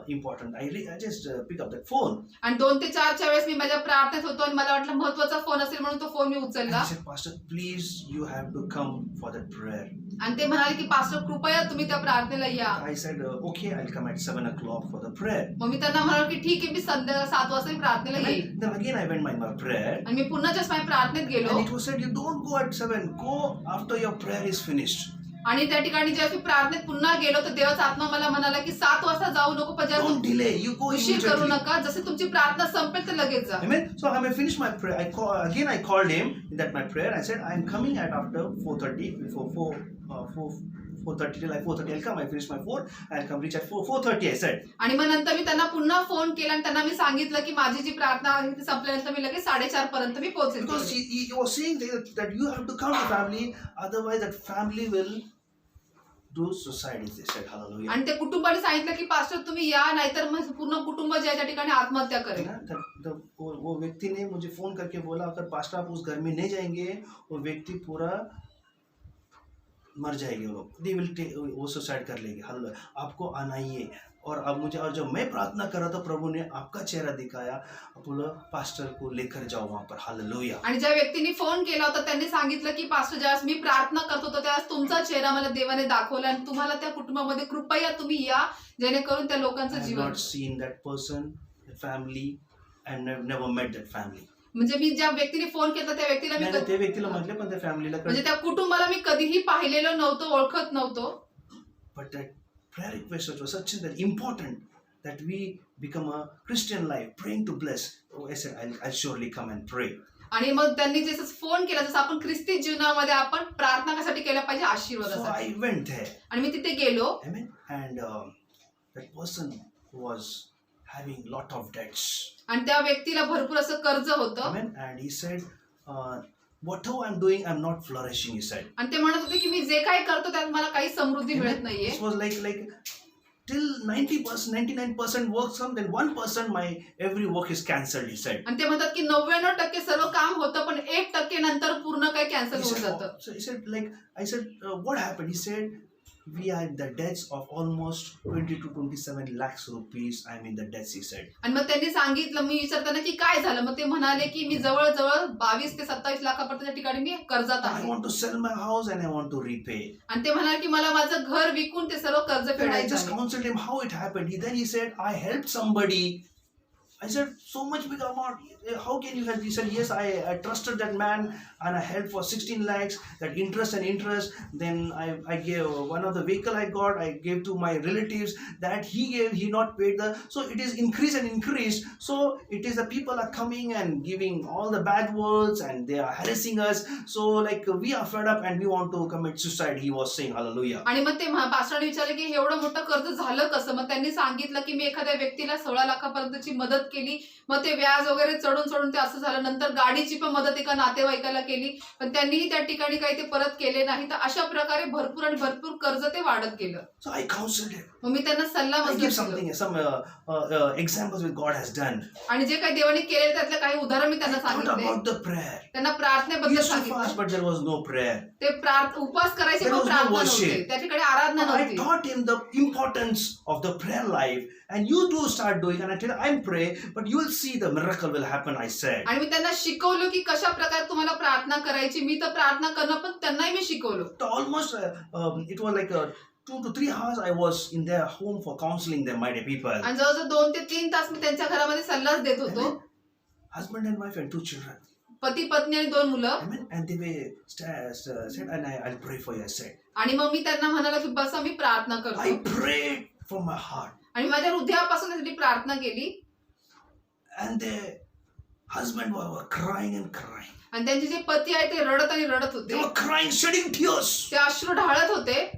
important. I just pick up that phone.
आणि 2 ते 4च्या वेळेस मी माझ्या प्रार्थनेत होतो आणि मला वाटलं महत्वाचा फोन असेल म्हणून तो फोन मी
And
उचलला
he said, Pastor, please, you have to come for that prayer.
आणि ते म्हणाले की पास्टर कृपया तुम्ही त्या प्रार्थनेला या.
I said, okay, I'll come at 7 o'clock for the prayer.
मग मी त्यांना म्हणालो की ठीक आहे मी संध्याकाळी 7 वाजता मी प्रार्थनेला येईल.
And then again I went my prayer.
आणि मी पुन्हा जस्ट माझ्या प्रार्थनेत गेलो
And it was said, you don't go at 7, go after your prayer is finished.
आणि त्या ठिकाणी जेव्हा मी प्रार्थनेत पुन्हा गेलो तर देवाचा आत्मा मला म्हणाला की 7 वाजता जाऊ नको पण जेव्हा
Don't delay, you go
उशीर करू
immediately.
नका, जसे तुमची प्रार्थना संपेल तर लगेच जा.
Amen. So I finished my prayer. I called him in that my prayer. I said, I'm coming at after 4:30, before 4:30 till 4:30 I'll come. I finish my 4. I'll come reach at 4:30. I said.
आणि मग नंतर मी त्यांना पुन्हा phone केला आणि त्यांना मी सांगितलं की माझी जी प्रार्थना आहे ती संपल्यानंतर मी लगेच 4:30 पर्यंत मी पोहोचेल.
Because he was saying that you have to come to family, otherwise that family will do suicide. They said, hallelujah.
आणि ते कुटुंबाने सांगितलं की पास्टर तुम्ही या नाहीतर मग पूर्ण कुटुंब जे आहे त्या ठिकाणी आत्महत्या करेल.
वो व्यक्ति ने मुझे फोन करके बोला अगर पास्टर आप उस घर में नहीं जाएंगे वो व्यक्ति पूरा मर जाएंगे, वो लोग दे विल वो सुसाइड कर लेंगे. हालेलुया. आपको आना ही है. और अब मुझे और जब मैं प्रार्थना कर रहा था प्रभु ने आपका चेहरा दिखाया, बोला पास्टर को लेकर जाओ वहां पर. हालेलुया.
आणि ज्या व्यक्तीने फोन केला होता त्यांनी सांगितलं की पास्टर ज्यावेळेस मी प्रार्थना करत होतो त्यावेळेस तुमचा चेहरा मला देवाने दाखवला आणि तुम्हाला त्या कुटुंबामध्ये कृपया तुम्ही या जेणेकरून त्या
I
लोकांचं
have
Jeevan.
not seen that person, the family, and I've never met that family.
म्हणजे मी ज्या व्यक्तीने फोन केला त्या व्यक्तीला मी
नाही, त्या व्यक्तीला म्हटले पण त्या फॅमिलीला
म्हणजे त्या कुटुंबाला मी कधीही पाहिलेलं नव्हतं, ओळखत नव्हतो.
But that prayer request was such that important that we become a Christian life, praying to bless. Oh, I said, I'll surely come and pray.
आणि मग त्यांनी जसं फोन केला जसं आपण ख्रिस्ती जीवनामध्ये आपण प्रार्थना कशासाठी केल्या पाहिजे,
So
आशीर्वादासाठी.
I went there.
आणि मी तिथे गेलो
Amen. And that person was having lot of debts.
आणि त्या व्यक्तीला भरपूर असं कर्ज होतं.
Amen. And he said, whatever I'm doing, I'm not flourishing, he said.
आणि ते म्हणत होते की मी जे काही करतो त्यात मला काही समृद्धी मिळत
Amen.
नाहीये.
This was like till 90%, 99% work some, then 1% my every work is cancelled, he said.
आणि ते म्हणतात की 99% सर्व काम होतं पण 1% नंतर पूर्ण काही कॅन्सल
He
होऊन
said,
जातं.
so he said, like, I said, what happened? He said, we are in the debts of almost 20 to 27 lakhs rupees. I'm in the debts, he said.
आणि मग त्यांनी सांगितलं, मी विचारताना की काय झालं, मग ते म्हणाले की मी जवळजवळ 22 ते 27 लाखापर्यंत ठिकाणी मी कर्जात
I
आहे.
want to sell my house and I want to repay.
आणि ते म्हणाले की मला माझं घर विकून ते सर्व कर्ज
Then I
फेडायचं
just
आहे.
counseled him how it happened. Then he said, I helped somebody. I said, so much big amount. How can you help? He said, yes, I trusted that man and I helped for 16 lakhs, that interest and interest. Then I gave one of the vehicle I got, I gave to my relatives that he gave, he not paid the. So it is increased and increased. So it is the people are coming and giving all the bad words and they are harassing us. So like we are fed up and we want to commit suicide. He was saying, hallelujah.
आणि मग ते पास्टरने विचारले की एवढं मोठं कर्ज झालं कसं, मग त्यांनी सांगितलं की मी एखाद्या व्यक्तीला 16 लाखापर्यंतची मदत केली, मग ते व्याज वगैरे चढून ते असं झालं. नंतर गाडीची पण मदत एका नातेवाईकाला केली पण त्यांनीही त्या ठिकाणी काही ते परत केले नाही. तर अशा प्रकारे भरपूर आणि भरपूर कर्ज ते वाढत गेलं.
So I counseled him.
मग मी त्यांना सल्ला
I
मसलत
give
केलं
something, some examples which God has done.
आणि जे काही देवाने केले त्यातले काही उदाहरण मी त्यांना
I thought
सांगितले.
about the prayer.
त्यांना
We
प्रार्थनेबद्दल
used to fast,
सांगितलं.
but there was no prayer.
ते उपवास करायचे
There
पण
was no
प्रार्थना
worship.
नव्हती, त्या ठिकाणी आराधना
I
नव्हती.
taught him the importance of the prayer life, and you do start doing. And I tell you, I'm pray, but you will see the miracle will happen. I said.
आणि मी त्यांना शिकवलं की कशा प्रकारे तुम्हाला प्रार्थना करायची. मी तर प्रार्थना करणं पण त्यांनाही मी शिकवलं.
So almost it was like 2 to 3 hours I was in their home for counseling them, my dear people.
आणि जवळजवळ 2 ते 3 तास मी त्यांच्या घरामध्ये सल्लाच देत होतो.
Amen. Husband and wife and 2 children.
पती पत्नी आणि 2 मुलं.
Amen. And they were said, and I'll pray for you. I said.
आणि मग मी त्यांना म्हणाला की बसा मी प्रार्थना
I
करतो.
prayed from my heart,
आणि माझ्या हृदयापासून त्यासाठी प्रार्थना केली.
and their husband were crying and crying.
आणि त्यांचे जे पती आहे ते रडत आणि रडत
They
होते,
were crying, shedding tears.
ते अश्रू ढाळत होते.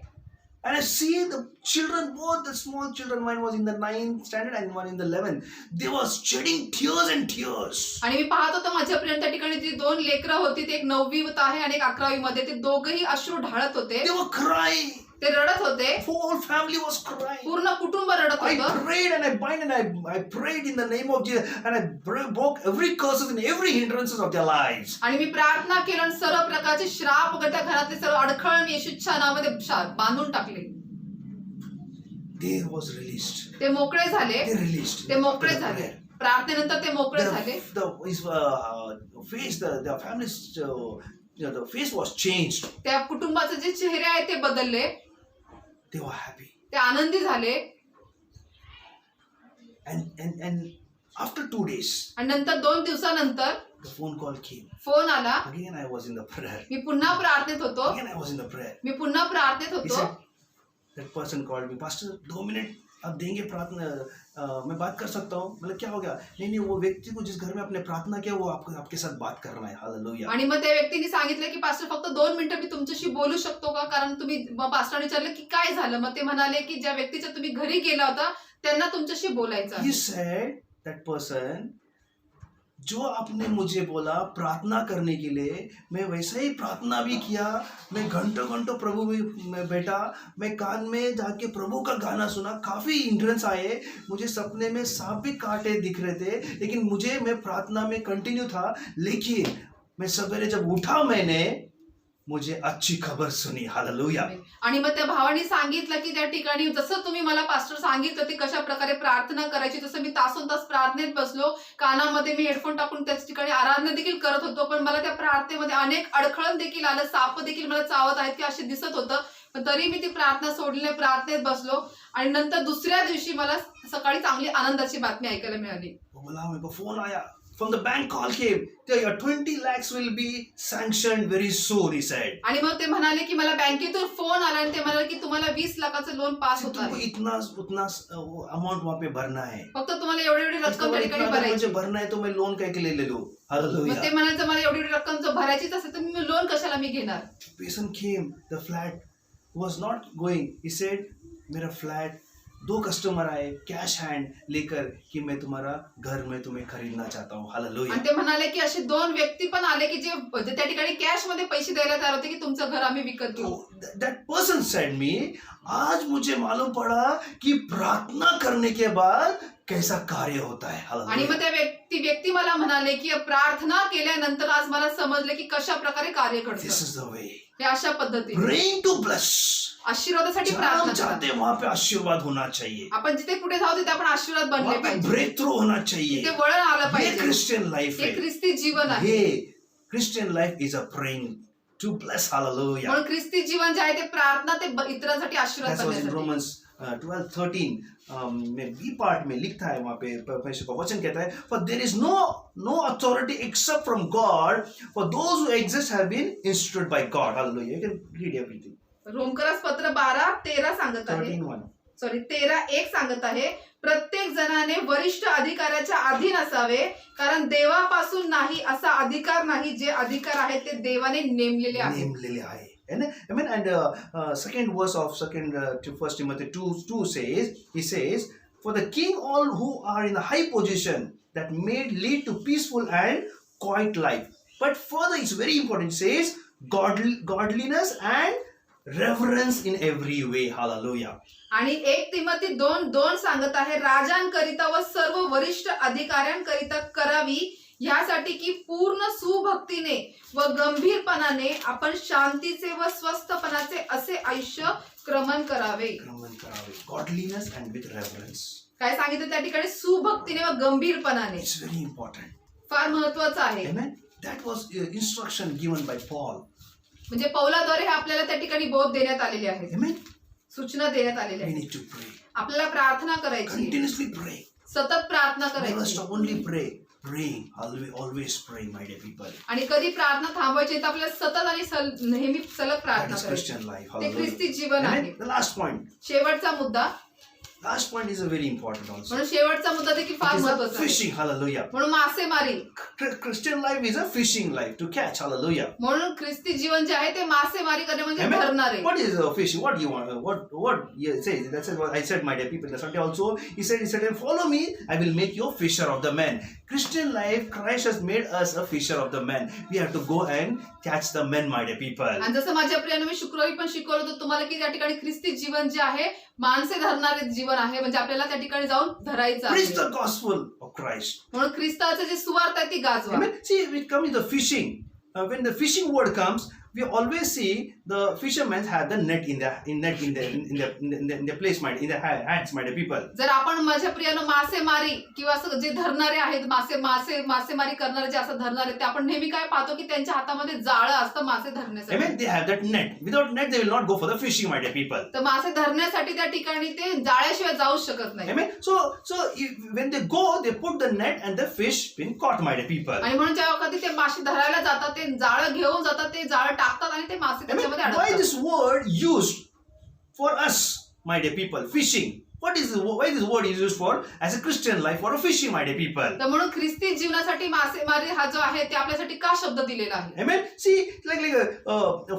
And I see the children, both the small children, one was in the 9th standard and one in the 11th. They were shedding tears and tears.
आणि मी पाहत होतो माझ्या प्रिय त्या ठिकाणी जी 2 लेकरं होती, ते एक 9वीत आहे आणि एक 11वी मध्ये, ते दोघंही अश्रू ढाळत होते,
They were crying.
ते रडत होते.
Whole family was crying.
पूर्ण कुटुंब रडत
I
होतं.
prayed and I bind and I prayed in the name of Jesus and I broke every curses and every hindrances of their lives.
आणि मी प्रार्थना केली आणि सर्व प्रकारचे श्राप वगैरे त्या घरातले सर्व अडखळ येशूच्या नावामध्ये बांधून टाकले.
they was released.
ते मोकळे झाले.
They released.
ते मोकळे झाले. प्रार्थनेनंतर ते मोकळे झाले.
The family's the face was changed.
त्या कुटुंबाचे जे चेहरे आहेत ते बदलले.
They were happy.
ते आनंदी झाले.
And after 2 days,
आणि नंतर 2 दिवसानंतर
the phone call came.
Phone आला.
Again I was in the prayer.
मी पुन्हा प्रार्थनेत होतो.
Again I was in the prayer.
मी पुन्हा प्रार्थनेत
He
होतो.
said, that person called me, Pastor, 2 minute आप देंगे प्रार्थना, मैं बात कर सकता हूँ. मतलब क्या हो गया? नहीं, वो व्यक्ति को जिस घर में आपने प्रार्थना किया वो आपके साथ बात करना है. हालेलुया.
आणि मग त्या व्यक्तीने सांगितलं की पास्टर फक्त 2 मिनिटं मी तुमच्याशी बोलू शकतो का, कारण तुम्ही पास्टरने विचारलं की काय झालं. मग ते म्हणाले की ज्या व्यक्तीच्या तुम्ही घरी गेला होता त्यांना तुमच्याशी बोलायचं आहे.
He said, that person, जो आपने मुझे बोला प्रार्थना करने के लिए, मैं वैसा ही प्रार्थना भी किया. मैं घंटों घंटों प्रभु में बैठा, मैं कान में जाके प्रभु का गाना सुना. काफी इंटरेंस आए, मुझे सपने में सांप भी काटे दिख रहे थे, लेकिन मैं प्रार्थना में कंटिन्यू था. लेकिन मैं सवेरे जब उठा मैंने मुझे अच्छी खबर सुनी. हालेलुया.
आणि मग त्या भावाने सांगितलं की त्या ठिकाणी जसं तुम्ही मला पास्टर सांगितलं ते कशा प्रकारे प्रार्थना करायची, तसं मी तासोन तास प्रार्थनेत बसलो. कानामध्ये मी हेडफोन टाकून त्याच ठिकाणी आराधना देखील करत होतो. पण मला त्या प्रार्थनेमध्ये अनेक अडखळण देखील आलं, साप देखील मला चावत आहेत की असे दिसत होतं. पण तरी मी ती प्रार्थना सोडली नाही, प्रार्थनेत बसलो. आणि नंतर दुसऱ्या दिवशी मला सकाळी चांगली आनंदाची बातमी ऐकायला मिळाली.
बोला मेरे को फोन आया. From the bank call came. Your 20 lakhs will be sanctioned very soon, he said.
आणि मग ते म्हणाले की मला बँकेतून फोन आला आणि ते म्हणाले की तुम्हाला 20 लाखाचं लोन पास होत
तुमको
आहे.
इतना अमाउंट वहाँ पे भरना है.
फक्त तुम्हाला एवढी रक्कम त्या ठिकाणी
मुझे
भरायची.
भरना है तो मैं लोन कह के ले लूं.
मग
हालेलुया.
ते म्हणायचं मला एवढी रक्कम जर भरायचीच असेल तर मी लोन कशाला मी घेणार.
Person came. The flat was not going. He said, मेरा फ्लैट 2 कस्टमर आए कैश हैंड लेकर कि मैं तुम्हारा घर में तुम्हें खरीदना चाहता हूँ. हालेलुया.
आणि ते म्हणाले की असे 2 व्यक्ती पण आले की जे त्या ठिकाणी कॅश मध्ये पैसे द्यायला तयार होते की तुमचं घर आम्ही विकत घेऊ.
That person said me, आज मुझे मालूम पड़ा कि प्रार्थना करने के बाद कैसा कार्य होता है.
आणि
हालेलुया.
मग त्या व्यक्ती मला म्हणाले की प्रार्थना केल्यानंतर आज मला समजले की कशा प्रकारे कार्य
This
घडतं.
is the way.
हे अशा पद्धतीने
Praying to bless.
आशीर्वादासाठी
जहाँ
प्रार्थना
हम
करा.
चाहते हैं वहाँ पे आशीर्वाद होना चाहिए.
आपण जिथे कुठे जाऊ तिथे आपण आशीर्वाद बनले
वहाँ पे
पाहिजे.
ब्रेक थ्रू होना चाहिए.
तिथे वळण आलं
ये
पाहिजे.
क्रिश्चियन लाइफ
हे
है.
ख्रिस्ती जीवन आहे.
ये Christian life is a praying to bless. Hallelujah.
म्हणून ख्रिस्ती जीवन जे आहे ते प्रार्थना ते इतरांसाठी आशीर्वाद
That's was in
बनण्यासाठी.
Romans 12:13 में बी पार्ट में लिखता है, वहाँ पे परमेश्वर का वचन कहता है, for there is no authority except from God, for those who exist have been instituted by God. Hallelujah. You can read everything.
रोमकरास पत्र 12:13 सांगत आहे.
13:1.
13:1 सांगत आहे, प्रत्येक जणाने वरिष्ठ अधिकाऱ्याच्या अधीन असावे, कारण देवापासून नाही असा अधिकार नाही, जे अधिकार आहेत ते देवाने नेमलेले आहेत.
नेमलेले आहे. And second verse of to 1 Timothy 2 says, he says, for the king all who are in a high position that may lead to peaceful and quiet life. But further it's very important, it says godliness and reverence in every way. Hallelujah.
आणि 1 तिमोथी 2:2 सांगत आहे, राजांकरिता व सर्व वरिष्ठ अधिकाऱ्यांकरिता करावी, ह्यासाठी की पूर्ण सुभक्तीने व गंभीरपणाने आपण शांतीचे व स्वस्थपणाचे असे आयुष्य क्रमण करावे.
Godliness and with reverence.
काय सांगितलं त्या ठिकाणी? सुभक्तीने व गंभीरपणाने.
It's very important.
फार महत्वाचं आहे.
Amen. That was instruction given by Paul.
म्हणजे पौलाद्वारे हे आपल्याला त्या ठिकाणी बोध देण्यात आलेले आहेत.
Amen.
सूचना देण्यात आलेल्या
We
आहेत.
need to pray.
आपल्याला प्रार्थना करायची,
Continuously pray.
सतत प्रार्थना
Never
करायची.
stop. Only pray. Praying. Always pray, my dear people.
आणि कधी प्रार्थना थांबवायची तर आपल्याला सतत आणि नेहमी सलग
That
प्रार्थना
is
करायची.
Christian life.
ते
Hallelujah.
ख्रिस्ती जीवन आहे.
Amen. The last point.
शेवटचा मुद्दा,
Last point is a very important also.
म्हणून शेवटचा मुद्दा देखील फार
It is a
महत्वाचा आहे.
fishing. Hallelujah.
म्हणून मासेमारी.
Christian life is a fishing life to catch. Hallelujah.
म्हणून ख्रिस्ती जीवन जे आहे ते मासेमारी करणे म्हणजे
Amen.
धरणारे.
What is fishing? What do you want? What he says? That's what I said, my dear people. The Sunday also he said, follow me. I will make you a fisher of the men. Christian life, Christ has made us a fisher of the men. We have to go and catch the men, my dear people.
आणि जसं माझ्या प्रियाने मी शुक्रवारी पण शिकवलं होतं तुम्हाला की त्या ठिकाणी ख्रिस्ती जीवन जे आहे माणसे धरणारे जीवन आहे, म्हणजे आपल्याला त्या ठिकाणी जाऊन धरायचं
Preach
आहे.
the gospel of Christ.
म्हणून ख्रिस्ताचं जे सुवार्थ आहे ती गाजवा.
Amen. See, we come to the fishing. When the fishing word comes, we always see the fishermen had the net in their place, in their hands, my dear people.
जर आपण माझ्या प्रियानं मासेमारी किंवा असं जे धरणारे आहेत मासेमारी करणारे जे असं धरणारे ते आपण नेहमी काय पाहतो की त्यांच्या हातामध्ये जाळं असतं मासे धरण्यासाठी.
Amen. They have that net. Without net, they will not go for the fishing, my dear people.
तर मासे धरण्यासाठी त्या ठिकाणी ते जाळ्याशिवाय जाऊ शकत नाही.
Amen. So when they go, they put the net and the fish been caught, my dear people.
आणि म्हणून जेव्हा कधी ते मासे धरायला जातात ते जाळं घेऊन जातात, ते जाळं टाकतात आणि ते मासे
Amen.
त्याच्यामध्ये
Why
अडकतात.
this word used for us, my dear people? Fishing. Why this word is used for as a Christian life for a fishing, my dear people?
तर म्हणून ख्रिस्ती जीवनासाठी मासेमारी हा जो आहे ते आपल्यासाठी का शब्द दिलेला आहे?
Amen. See,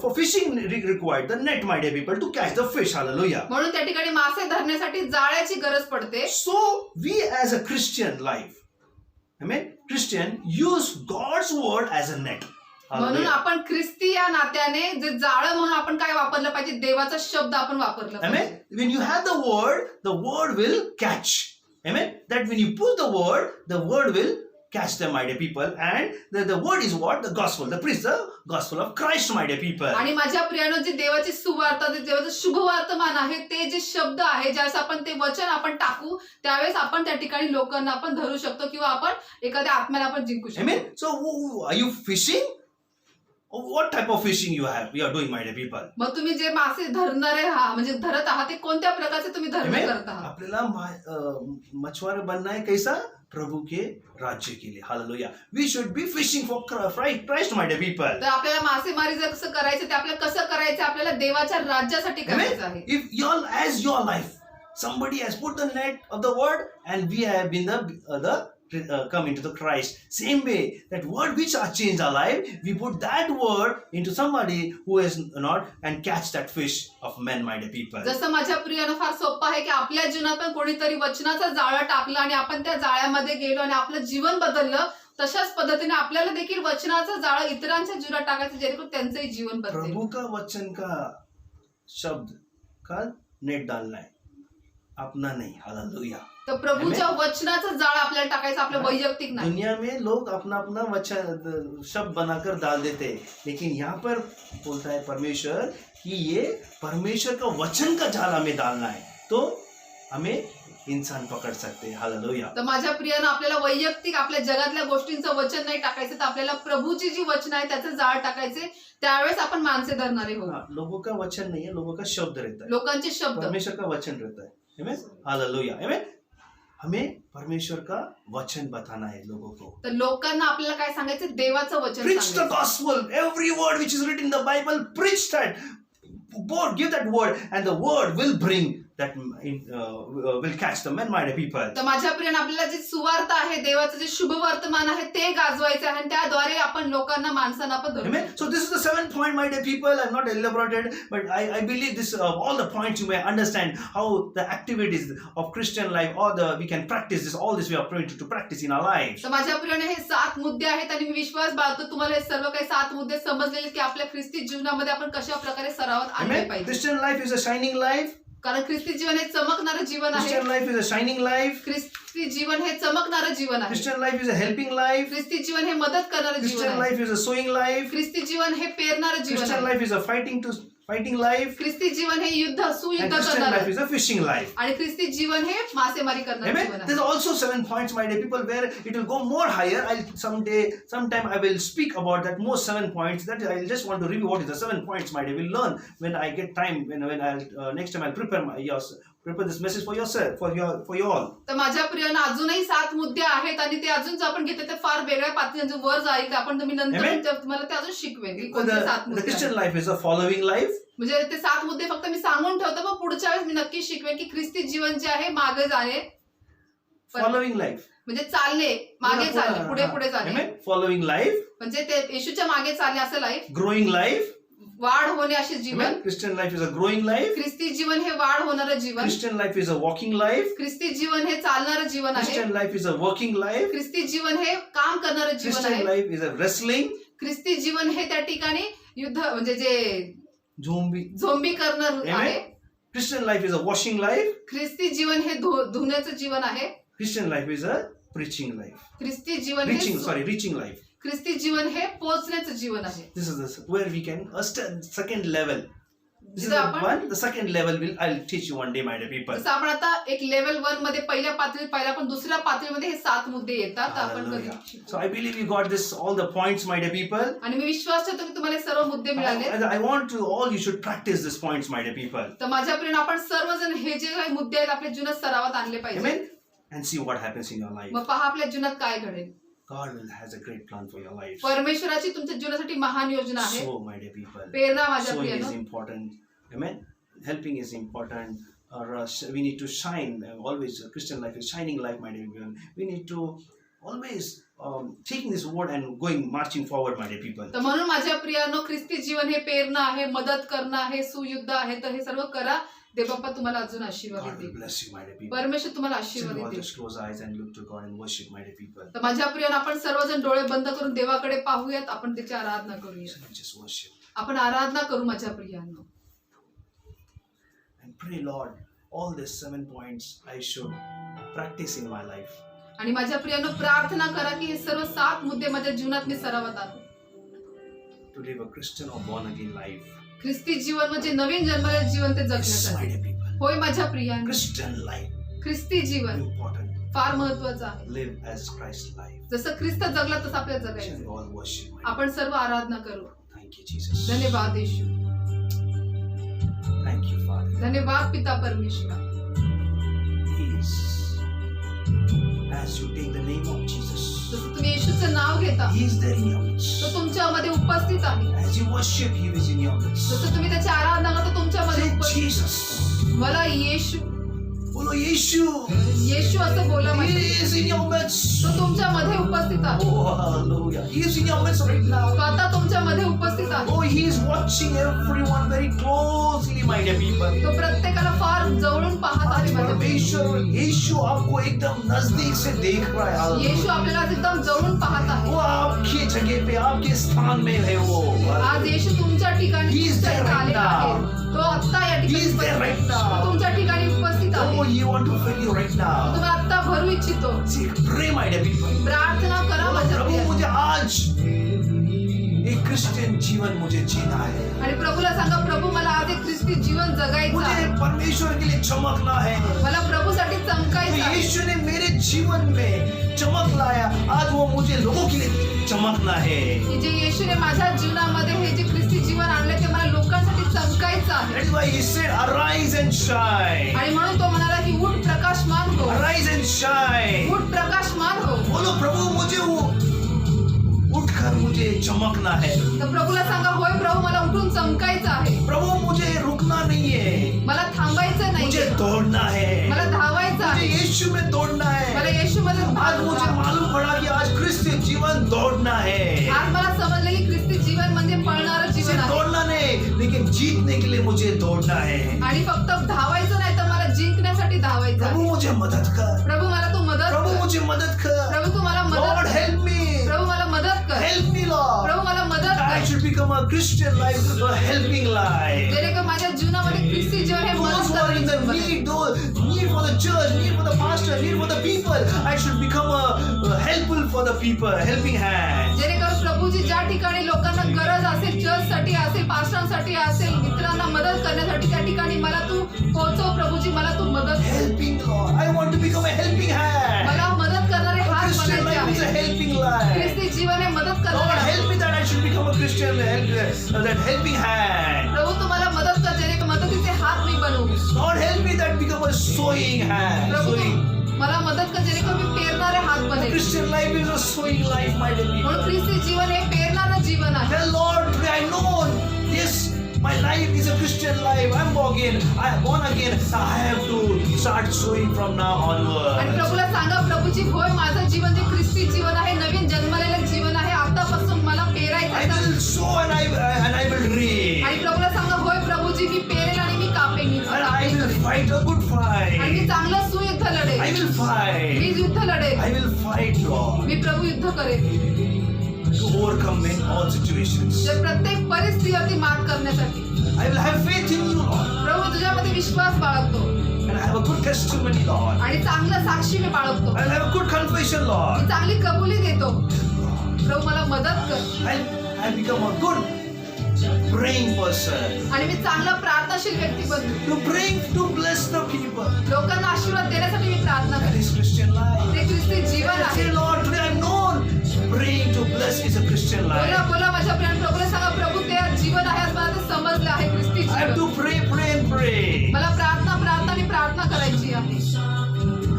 for fishing required the net, my dear people, to catch the fish. Hallelujah.
म्हणून त्या ठिकाणी मासे धरण्यासाठी जाळ्याची गरज पडते.
So we as a Christian life, amen, Christian use God's word as a net.
म्हणून
Hallelujah.
आपण ख्रिस्ती या नात्याने जे जाळं म्हणून आपण काय वापरलं पाहिजे, देवाचा शब्द आपण वापरला
Amen.
पाहिजे.
When you have the word will catch. Amen. That when you put the word will catch them, my dear people. And the word is what? The gospel. The preach the gospel of Christ, my dear people.
आणि माझ्या प्रियानो जे देवाची सुवार्ता, जे देवाचं शुभ वर्तमान आहे, ते जे शब्द आहे, ज्यावेळेस आपण ते वचन आपण टाकू त्यावेळेस आपण त्या ठिकाणी लोकांना आपण धरू शकतो किंवा आपण एखाद्या आत्म्याला आपण जिंकू शकतो.
Amen. So are you fishing? What type of fishing you are doing, my dear people?
मग तुम्ही जे मासे धरणारे म्हणजे धरत आहात ते कोणत्या प्रकारचे तुम्ही धरणं
Amen.
करत आहात?
आपल्याला मछुआरा बनना है कैसा? प्रभु के राज्य के लिए. Hallelujah. We should be fishing for Christ, my dear people.
तर आपल्याला मासेमारी जर कसं करायचं ते आपल्याला कसं करायचं, आपल्याला देवाच्या राज्यासाठी करायचं आहे.
Amen. If your life, somebody has put the net of the word, and we have been come into the Christ. Same way, that word which has changed our life, we put that word into somebody who is not, and catch that fish of men, my dear people.
जसं माझ्या प्रियानं फार सोपं आहे की आपल्या जीवनात पण कोणीतरी वचनाचं जाळं टाकलं आणि आपण त्या जाळ्यामध्ये गेलो आणि आपलं जीवन बदललं. तशाच पद्धतीने आपल्याला देखील वचनाचं जाळं इतरांच्या जीवनात टाकायचं जेणेकरून त्यांचंही जीवन बदलेल.
प्रभु का वचन का शब्द का नेट डालना है, अपना नहीं. हालेलुया.
तर प्रभूच्या वचनाचं जाळं आपल्याला टाकायचं, आपलं वैयक्तिक नाही.
दुनिया में लोग अपना अपना वचन शब्द बनाकर डाल देते हैं, लेकिन यहाँ पर बोलता है परमेश्वर कि ये परमेश्वर का वचन का जाल हमें डालना है, तो हमें इंसान पकड़ सकते हैं. हालेलुया.
तर माझ्या प्रियानं आपल्याला वैयक्तिक आपल्या जगातल्या गोष्टींचं वचन नाही टाकायचं, तर आपल्याला प्रभूची जी वचन आहे त्याचं जाळ टाकायचे. त्यावेळेस आपण माणसे धरणारे हो.
लोगों का वचन नहीं है, लोगों का शब्द रहता है.
लोकांचे शब्द,
परमेश्वर का वचन रहता है. आमेन. हालेलुया. आमेन. हमें परमेश्वर का वचन बताना है लोगों को.
तर लोकांना आपल्याला काय सांगायचं, देवाचं वचन
Preach the
सांगायचं.
gospel. Every word which is written in the Bible, preach that. Give that word, and the word will bring that will catch the men, my dear people.
तर माझ्या प्रियानं आपल्याला जी सुवार्ता आहे, देवाचं जे शुभ वर्तमान आहे ते गाजवायचं आहे आणि त्याद्वारे आपण लोकांना, माणसांना आपण धरू.
Amen. So this is the 7th point, my dear people. I'm not elaborated, but I believe this all the points you may understand how the activities of Christian life, or we can practice this. All this we are praying to practice in our lives.
तर माझ्या प्रियाने हे 7 मुद्दे आहेत आणि मी विश्वास बाळगतो तुम्हाला हे सर्व काही 7 मुद्दे समजलेले की आपल्या ख्रिस्ती जीवनामध्ये आपण कशा प्रकारे सरावात आणले
Amen.
पाहिजे.
Christian life is a shining life.
कारण ख्रिस्ती जीवन हे चमकणारं जीवन आहे.
Christian life is a shining life.
ख्रिस्ती जीवन हे चमकणारं जीवन आहे.
Christian life is a helping life.
ख्रिस्ती जीवन हे मदत करणारं जीवन
Christian
आहे.
life is a sowing life.
ख्रिस्ती जीवन हे पेरणारं जीवन
Christian
आहे.
life is a fighting life.
ख्रिस्ती जीवन हे सुयुद्ध
And Christian
करणारं
life is a fishing life.
आणि ख्रिस्ती जीवन हे मासेमारी करणारं
Amen.
जीवन
There's
आहे.
also 7 points, my dear people, where it will go more higher. Sometime I will speak about that more 7 points. That I just want to review what is the 7 points, my dear. We'll learn when I get time. When I'll next time I'll prepare this message for yourself, for you all.
तर माझ्या प्रियानं अजूनही 7 मुद्दे आहेत आणि ते अजून जर आपण घेतले ते फार वेगळ्या पातळीवर वर जाईल. आपण तुम्ही
Amen.
नंतर तुम्हाला ते अजून शिकवेन की कोणते 7
The
मुद्दे
Christian
आहेत.
life is a following life.
म्हणजे ते 7 मुद्दे फक्त मी सांगून ठेवतो, मग पुढच्या वेळेस मी नक्की शिकवेन की ख्रिस्ती जीवन जे आहे मागे जाणे,
Following life.
म्हणजे चालणे, मागे चालणे, पुढे पुढे जाणे.
Amen. Following life.
म्हणजे ते येशूच्या मागे चालणे असं लाईफ,
Growing life.
वाढ होणे असे जीवन.
Amen. Christian life is a growing life.
ख्रिस्ती जीवन हे वाढ होणारं जीवन.
Christian life is a walking life.
ख्रिस्ती जीवन हे चालणारं जीवन आहे.
Christian life is a working life.
ख्रिस्ती जीवन हे काम करणारं जीवन
Christian
आहे.
life is a wrestling.
ख्रिस्ती जीवन हे त्या ठिकाणी युद्ध म्हणजे जे झोंबी करणं आहे.
Christian life is a washing life.
ख्रिस्ती जीवन हे धुण्याचं जीवन आहे.
Christian life is a preaching life.
ख्रिस्ती जीवन हे
Reaching life.
ख्रिस्ती जीवन हे पोहोचण्याचं जीवन आहे.
This is where we can second level. This is
जिथं
the
आपण
one. The second level I'll teach you one day, my dear people.
जसं आपण आता एक लेवल 1 मध्ये पहिल्या पातळीत पाहिलं, पण दुसऱ्या पातळीमध्ये हे 7 मुद्दे येतात. तर आपण कधी
Hallelujah.
शिकू.
So I believe you got this all the points, my dear people.
आणि मी विश्वास ठेवतो की तुम्हाला हे सर्व मुद्दे मिळाले.
I want to all you should practice these points, my dear people.
तर माझ्या प्रिय आपण सर्वजण हे जे काही मुद्दे आहेत आपल्या जीवनात सरावात आणले पाहिजे.
Amen. And see what happens in your life.
मग पहा आपल्या जीवनात काय घडेल.
God will has a great plan for your life.
परमेश्वराची तुमच्या जीवनासाठी महान योजना आहे.
So, my dear people.
प्रेरणा माझ्या
Sowing is
प्रियानो.
important. Amen. Helping is important. We need to shine. Always, Christian life is shining life, my dear people. We need to always taking this word and going marching forward, my dear people.
तर म्हणून माझ्या प्रियानो ख्रिस्ती जीवन हे प्रेरणा आहे, मदत करणं आहे, सुयुद्ध आहे. तर हे सर्व करा. देवबाप्पा तुम्हाला अजून आशीर्वाद
God will
देतील.
bless you, my dear people.
परमेश्वर तुम्हाला
Shall
आशीर्वाद
we all
देतील.
just close our eyes and look to God and worship, my dear people?
तर माझ्या प्रियानो आपण सर्वजण डोळे बंद करून देवाकडे पाहूयात. आपण त्याची आराधना करूया.
Shall we just worship
आपण आराधना करू माझ्या प्रियानो.
and pray, Lord, all these 7 points I should practice in my life.
आणि माझ्या प्रियानो प्रार्थना करा की हे सर्व 7 मुद्दे माझ्या जीवनात मी सरावात आणू.
To live a Christian or born again life.
ख्रिस्ती जीवन म्हणजे नवीन जन्मलेलं जीवन ते
Yes, my
जगण्यासाठी.
dear people.
होय माझ्या प्रियानो.
Christian life,
ख्रिस्ती जीवन
important.
फार महत्वाचं आहे.
Live as Christ life.
जसं ख्रिस्त जगला तसं आपल्याला
Shall
जगायचं.
we all worship, my dear?
आपण सर्व आराधना करू.
Thank you, Jesus.
धन्यवाद येशू.
Thank you, Father.
धन्यवाद पिता परमेश्वरा.
Please, as you take the name of Jesus,
जसं तुम्ही येशूचं नाव घेता
He is there in your
तो
midst.
तुमच्यामध्ये उपस्थित आहे.
As you worship, He is in your midst.
जसं तुम्ही त्याची आराधना करता तुमच्यामध्ये
Say
उपस्थित.
Jesus.
मला येशू
Follow Yeshu.
येशू असं बोला
He
माझ्या.
is in your midst.
तो तुमच्यामध्ये उपस्थित आहे.
Oh, hallelujah. He is in your midst right now.
तो आता तुमच्यामध्ये उपस्थित आहे.
Oh, He is watching everyone very closely, my dear people.
तो प्रत्येकाला फार जवळून पाहत आहे माझ्या.
परमेश्वर यीशु आपको एकदम नजदीक से देख रहा है.
येशू
हालेलुया.
आपल्याला आज एकदम जवळून पाहत आहे.
वो आपकी जगह पे आपके स्थान में है वो.
आज येशू तुमच्या ठिकाणी
He is
तुमच्या
there
इथे
right
आलेला
now.
आहे. तो आता या
He
ठिकाणी
is there right
उपस्थित आहे.
now.
तो तुमच्या ठिकाणी उपस्थित आहे.
Oh, you want to fill you right now.
तुम्ही आता भरू इच्छितो.
See, pray, my dear people.
प्रार्थना करा माझ्या
प्रभु
प्रियानो.
मुझे आज एक क्रिश्चियन जीवन मुझे जीना है.
आणि प्रभूला सांगा प्रभू मला आज एक ख्रिस्ती जीवन जगायचं
मुझे
आहे.
परमेश्वर के लिए चमकना है.
मला प्रभूसाठी
तो
चमकायचं आहे.
यीशु ने मेरे जीवन में चमक लाया, आज वो मुझे लोगों के लिए चमकना है.
की जे येशूने माझ्या जीवनामध्ये हे जे ख्रिस्ती जीवन आणले ते मला लोकांसाठी चमकायचं आहे.
That is why he said, arise and shine.
आणि म्हणून तो म्हणाला की उठ प्रकाशमान हो.
Arise and shine.
उठ प्रकाशमान हो.
बोलो प्रभु मुझे वो उठकर मुझे चमकना है.
तर प्रभूला सांगा होय प्रभू मला उठून चमकायचं आहे.
प्रभु मुझे रुकना नहीं है,
मला थांबायचं नाही.
मुझे दौड़ना है.
मला धावायचं
मुझे
आहे.
यीशु में दौड़ना
मला
है.
येशूमध्ये
आज मुझे मालूम पड़ा कि आज क्रिस्ती जीवन दौड़ना है.
आज मला समजलं की ख्रिस्ती जीवन म्हणजे पळणारं
मुझे
जीवन आहे.
दौड़ना नहीं, लेकिन जीतने के लिए मुझे दौड़ना है.
आणि फक्त धावायचं नाही तर मला जिंकण्यासाठी धावायचं
प्रभु
आहे.
मुझे मदद कर.
प्रभू मला तू मदत
प्रभु
कर.
मुझे मदद कर.
प्रभू तू मला मदत
Lord,
कर.
help me.
प्रभू मला मदत कर.
Help me, Lord.
प्रभू मला मदत
I
कर.
should become a Christian life, a helping life.
जेणेकरून माझ्या जीवनामध्ये ख्रिस्ती जीवन हे
Those
मदत
who are in the
करण्याचं बने.
need for the church, need for the pastor, need for the people. I should become a helpful for the people, helping hand.
जेणेकरून प्रभूजी ज्या ठिकाणी लोकांना गरज असेल, चर्चसाठी असेल, पास्टरांसाठी असेल, मित्रांना मदत करण्यासाठी त्या ठिकाणी मला तू पोहोचव प्रभूजी. मला तू मदत कर.
Helping, Lord. I want to become a helping hand.
मला मदत करणारे
A
हात
Christian
बनायचे
life is a
आहे.
helping life.
ख्रिस्ती जीवन हे मदत
Lord,
करणारे
help me that I should become a Christian, that helping hand.
प्रभू तुम्हाला मदत कर जेणेकरून मदतीचे हात मी बनवू.
Lord, help me that become a sowing hand.
Prabhu
Sowing.
तू मला मदत कर जेणेकरून मी पेरणारे हात
A
बनेल.
Christian life is a sowing life, my dear
म्हणून
people.
ख्रिस्ती जीवन हे पेरणारं जीवन आहे.
Tell Lord, today I know this. My life is a Christian life. I'm born again. I have to start sowing from now
आणि
onwards.
प्रभूला सांगा प्रभूजी होय माझं जीवन जे ख्रिस्ती जीवन आहे, नवीन जन्मलेलं जीवन आहे, आतापासून मला पेरायचं
I
आहे.
will sow and I will reap.
आणि प्रभूला सांगा होय प्रभूजी मी पेरेल आणि मी कापेन. मी
And I
कापेन
will
करेन.
fight a good
आणि मी
fight.
चांगलं सुयुद्ध लढेल.
I will
me
fight.
युद्ध लढेल.
I will fight, Lord,
मी प्रभू युद्ध करेन.
to overcome in all situations.
जे प्रत्येक परिस्थितीवरती मात करण्यासाठी
I will have faith in you, Lord.
प्रभू तुझ्यामध्ये विश्वास बाळगतो
And I have a good testimony, Lord.
आणि चांगलं साक्षी मी बाळगतो.
I will have a good confession, Lord.
मी चांगली कबुली देतो. प्रभू मला मदत कर
I become a good praying person.
आणि मी चांगला प्रार्थनाशील व्यक्ती बनतो.
To bless the people.
लोकांना आशीर्वाद देण्यासाठी मी प्रार्थना
That
करते.
is Christian life.
ते ख्रिस्ती जीवन
I say,
आहे.
Lord, today I've known praying to bless is a Christian
बोला
life.
बोला माझ्या प्रिय प्रभूला सांगा, प्रभू ते जीवन आहे, आज मला ते समजलं आहे ख्रिस्ती
I have
Jeevan.
to pray and pray.
मला प्रार्थना आणि प्रार्थना करायची आहे.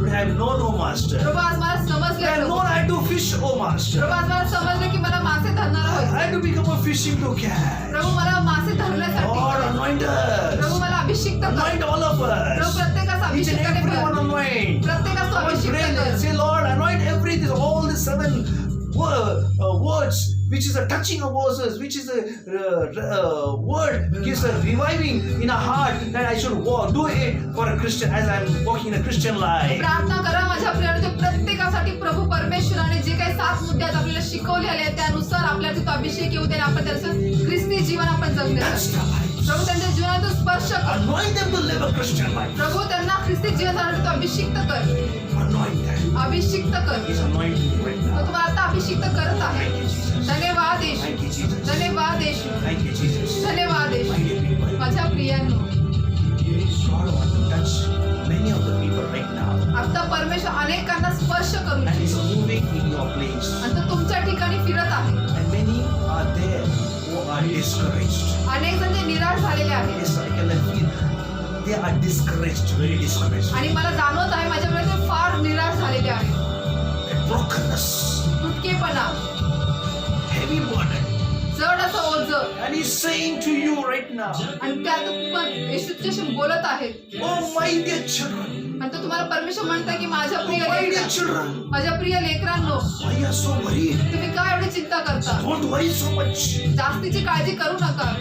Today I've known, oh Master.
प्रभू आज मला समजलं
I've
Prabhu.
known I have to fish, oh Master.
प्रभू आज मला समजलं की मला मासे धरणार
I
होय.
have to become a fishing to catch.
प्रभू मला मासे धरण्यासाठी
Lord, anoint
प्रभू
us.
मला अभिषिक्त कर.
Anoint all of
Prabhu
us.
प्रत्येकाचा
Each and
अभिषेकाने
every one
भर.
anoint.
प्रत्येकाचा
Lord,
अभिषेक
pray
कर.
and say, Lord, anoint everything, all the 7 words, which is a touching of verses, which is a word, gives a reviving in a heart that I should walk, do it for a Christian as I'm walking in a Christian life.
प्रार्थना करा माझ्या प्रियाच्या प्रत्येकासाठी. प्रभू परमेश्वराने जे काही 7 मुद्दे आहेत आपल्याला शिकवले आले आहेत, त्यानुसार आपल्याला तिथं अभिषेक येऊ दे. आपण त्याचं ख्रिस्ती जीवन आपण
Touch
जगण्यासाठी
their lives.
प्रभू त्यांच्या जीवनातून स्पर्श कर.
Anoint them to live a Christian life.
प्रभू त्यांना ख्रिस्ती जीवन जगण्यासाठी तू अभिषिक्त कर.
Anoint them.
अभिषिक्त कर.
He's anointing you right
तो
now.
तुम्हाला आता अभिषिक्त करत आहे.
Thank you, Jesus.
धन्यवाद येशू.
Thank you, Jesus.
धन्यवाद येशू.
Thank you, Jesus.
धन्यवाद
My
येशू.
dear people,
माझ्या प्रियांनो,
God wants to touch many of the people right now.
आता परमेश्वर अनेकांना स्पर्श करू
And He's
इच्छितो.
moving in your place.
आणि तो तुमच्या ठिकाणी फिरत आहे.
And many are there who are discouraged.
अनेक जण जे निराश झालेले आहेत.
Yes, I can feel they are discouraged, very discouraged.
आणि मला जाणवत आहे माझ्याकडे ते फार निराश झालेले आहेत.
And brokenness,
तुटकेपणा,
heavy burden.
जड असं ओझ.
And He's saying to you right now,
आणि त्यात पण येशू तुझ्याशी बोलत आहेत.
oh my dear children,
आणि तो तुम्हाला परमेश्वर म्हणताय की माझ्या
oh
प्रिय
my dear
लेकरा,
children,
माझ्या प्रिय लेकरांनो,
why you are so worried?
तुम्ही काय एवढी चिंता करता?
Don't worry so much.
जास्तीची काळजी करू नका.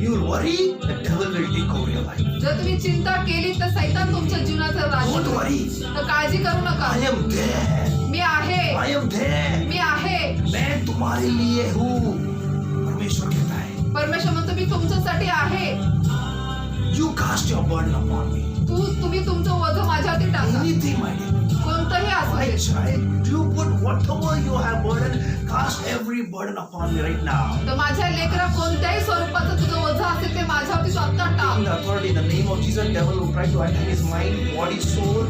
You will worry, the devil will take over your life.
जर तुम्ही चिंता केली तर सैतान तुमच्या जीवनाचा
Don't
राज्य.
worry,
तर काळजी करू नका.
I am there.
मी आहे.
I am there.
मी आहे.
मैं तुम्हारे लिए हूँ. परमेश्वर कहता है.
परमेश्वर म्हणतो मी तुमच्यासाठी आहे.
You cast your burden upon me.
तुम्ही तुमचं ओझं माझ्यावरती टाका.
Anything, my dear.
कोणतंही असू
My
they.
child, you put whatever you have burden, cast every burden upon me right now.
तर माझ्या लेकरा कोणत्याही स्वरूपाचं तुझं ओझं असेल ते माझ्यावरती स्वतः
In
टाक.
the authority, in the name of Jesus, devil will try to attack his mind, body, soul.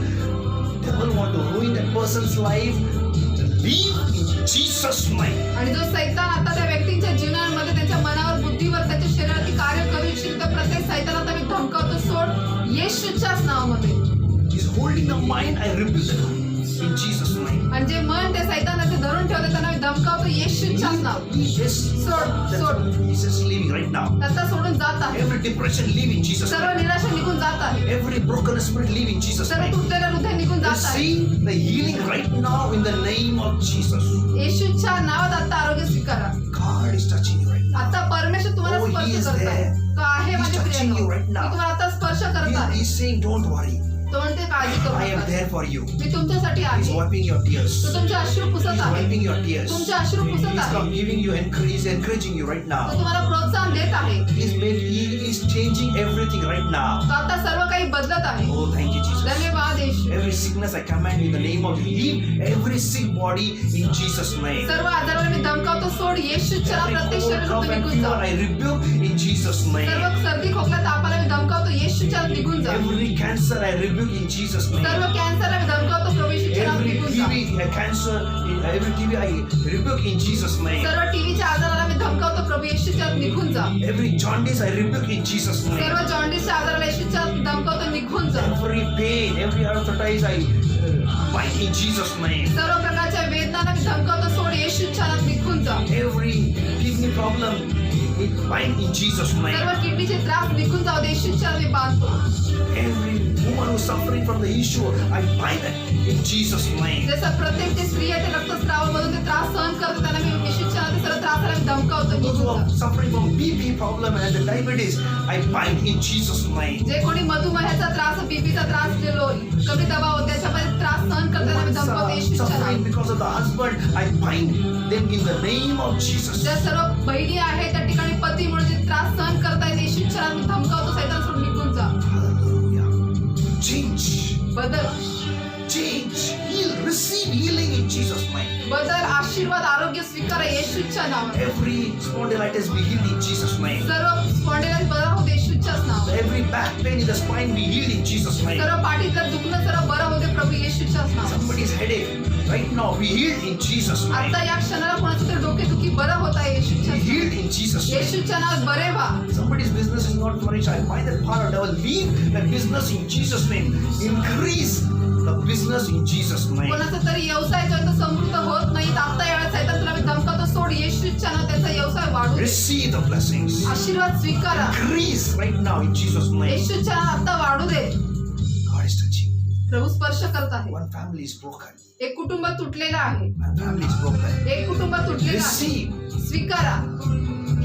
Devil want to ruin that person's life. Leave in Jesus' name.
आणि जो सैतान आता त्या व्यक्तीच्या जीवनामध्ये त्याच्या मनावर बुद्धीवर त्याच्या शरीरावरती कार्य करू इच्छितो तर प्रत्येक सैतान आता मी धमकावतो. सोड येशूच्याच नावामध्ये.
He's holding the mind. I rebuke it in Jesus' name.
आणि जे मन ते सैतानाचे धरून ठेवते त्यांना मी धमकावतो येशूच्याच नाव.
Leave this. He's just leaving right now.
त्याचा सोडून जात आहे.
Every depression, leave in Jesus'
सर्व
name.
निराशा निघून जात आहे.
Every broken spirit, leave in Jesus'
सर्व
name.
तुटलेलं हृदय निघून जात आहे.
Receive the healing right now in the name of Jesus.
येशूच्या नावात आता आरोग्य स्वीकारा.
God is touching you right now.
आता परमेश्वर तुम्हाला
Oh,
स्पर्श
he is
करत आहे.
there.
तो आहे
He's
माझ्या
touching
प्रियांनो.
you right
me
now.
तुम्हाला आता स्पर्श करत आहे.
He's saying, don't worry.
तो म्हणते काळजी करू
I am
नका.
there for you.
मी तुमच्यासाठी
He's
आहे.
wiping your tears.
तो तुमचे अश्रू पुसत
He's
आहे.
wiping your tears.
तुमचे अश्रू पुसत
He's
आहे.
come giving you encouraging you right
तो
now.
तुम्हाला प्रोत्साहन देत आहे.
He is changing everything right now.
तो आता सर्व काही बदलत आहे.
Oh, thank you, Jesus.
धन्यवाद येशू.
Every sickness I command you in the name of leave every sick body in Jesus' name.
सर्व आजारावर मी धमकावतो. सोड येशूच्या
Every
प्रत्येक
cold,
शरीर
cough and
निघून
fever
जा.
I rebuke in Jesus' name.
सर्व सर्दी खोकला तापाला मी धमकावतो. येशूच्या निघून जा.
Every cancer I rebuke in Jesus' name.
सर्व कॅन्सरला मी धमकावतो. प्रभू येशूच्या नावात
Every
निघून जा.
TB cancer, every TB I rebuke in Jesus' name.
सर्व टीव्हीच्या आजाराला मी धमकावतो. प्रभू येशूच्या निघून जा.
Every jaundice I rebuke in Jesus' name.
सर्व जॉन्डिसच्या आजाराला येशूच्या धमकावतो. निघून जा.
Every pain, every arthritis I bind in Jesus' name.
सर्व प्रकारच्या वेदनांना मी धमकावतो. सोड येशूच्या नावात निघून जा.
Every kidney problem, it bind in Jesus'
सर्व
name.
किडनीचे त्रास निघून जाऊ दे. येशूच्या नावात मी बांधतो.
Every woman who's suffering from the issue, I bind it in Jesus' name.
जसं प्रत्येक जे स्त्री आहे ते रक्तस्रावामधून ते त्रास सहन करते त्यांना मी येशूच्या नावात सर्व त्रासाला मी धमकावतो.
Those who
निघून
are
जा.
suffering from BP problem and the diabetes, I bind in Jesus' name.
जे कोणी मधुमेहाचा त्रास बीपीचा त्रास जे कमी दबाव त्याच्यामध्ये त्रास सहन करताना मी धमकावतो. येशूच्या
Suffering
नावात.
because of the husband, I bind them in the name of Jesus.
ज्या सर्व बहिणी आहेत त्या ठिकाणी पतीमुळे जे त्रास सहन करतायत येशूच्या नावात मी धमकावतो. सैतान सोडून निघून जा.
Hallelujah. Change.
बदल.
Change. receive healing in Jesus' name.
बदल, आशीर्वाद, आरोग्य स्वीकारा येशूच्या नावात.
Every spondylitis be healed in Jesus' name.
सर्व स्पॉन्डिलाइटिस बरा होते येशूच्याच नावात.
Every back pain in the spine be healed in Jesus' name.
सर्व पाठीतलं दुखणं सर्व बरं होते प्रभू येशूच्याच नावात.
Somebody's headache right now be healed in Jesus' name.
आता या क्षणाला कोणाचं तरी डोकेदुखी बरं होत आहे
Be
येशूच्या नावात.
healed in Jesus' name.
येशूच्या नावात बरे व्हा.
Somebody's business is not flourishing. I bind that power of devil. Leave that business in Jesus' name. Increase the business in Jesus' name.
कोणाचा तरी व्यवसाय जो आहे तो समृद्ध होत नाही, आता यावेळेस सैतान तुला मी धमकावतो, सोड येशूच्या नावात त्याचा व्यवसाय वाढू दे.
Receive the blessings.
आशीर्वाद स्वीकारा
Increase right now in Jesus' name.
येशूच्या नावात आता वाढू दे.
God is touching.
प्रभू स्पर्श करत आहे.
One family is broken.
एक कुटुंब तुटलेलं आहे.
One family is broken.
एक कुटुंब तुटलेलं आहे.
Receive
स्वीकारा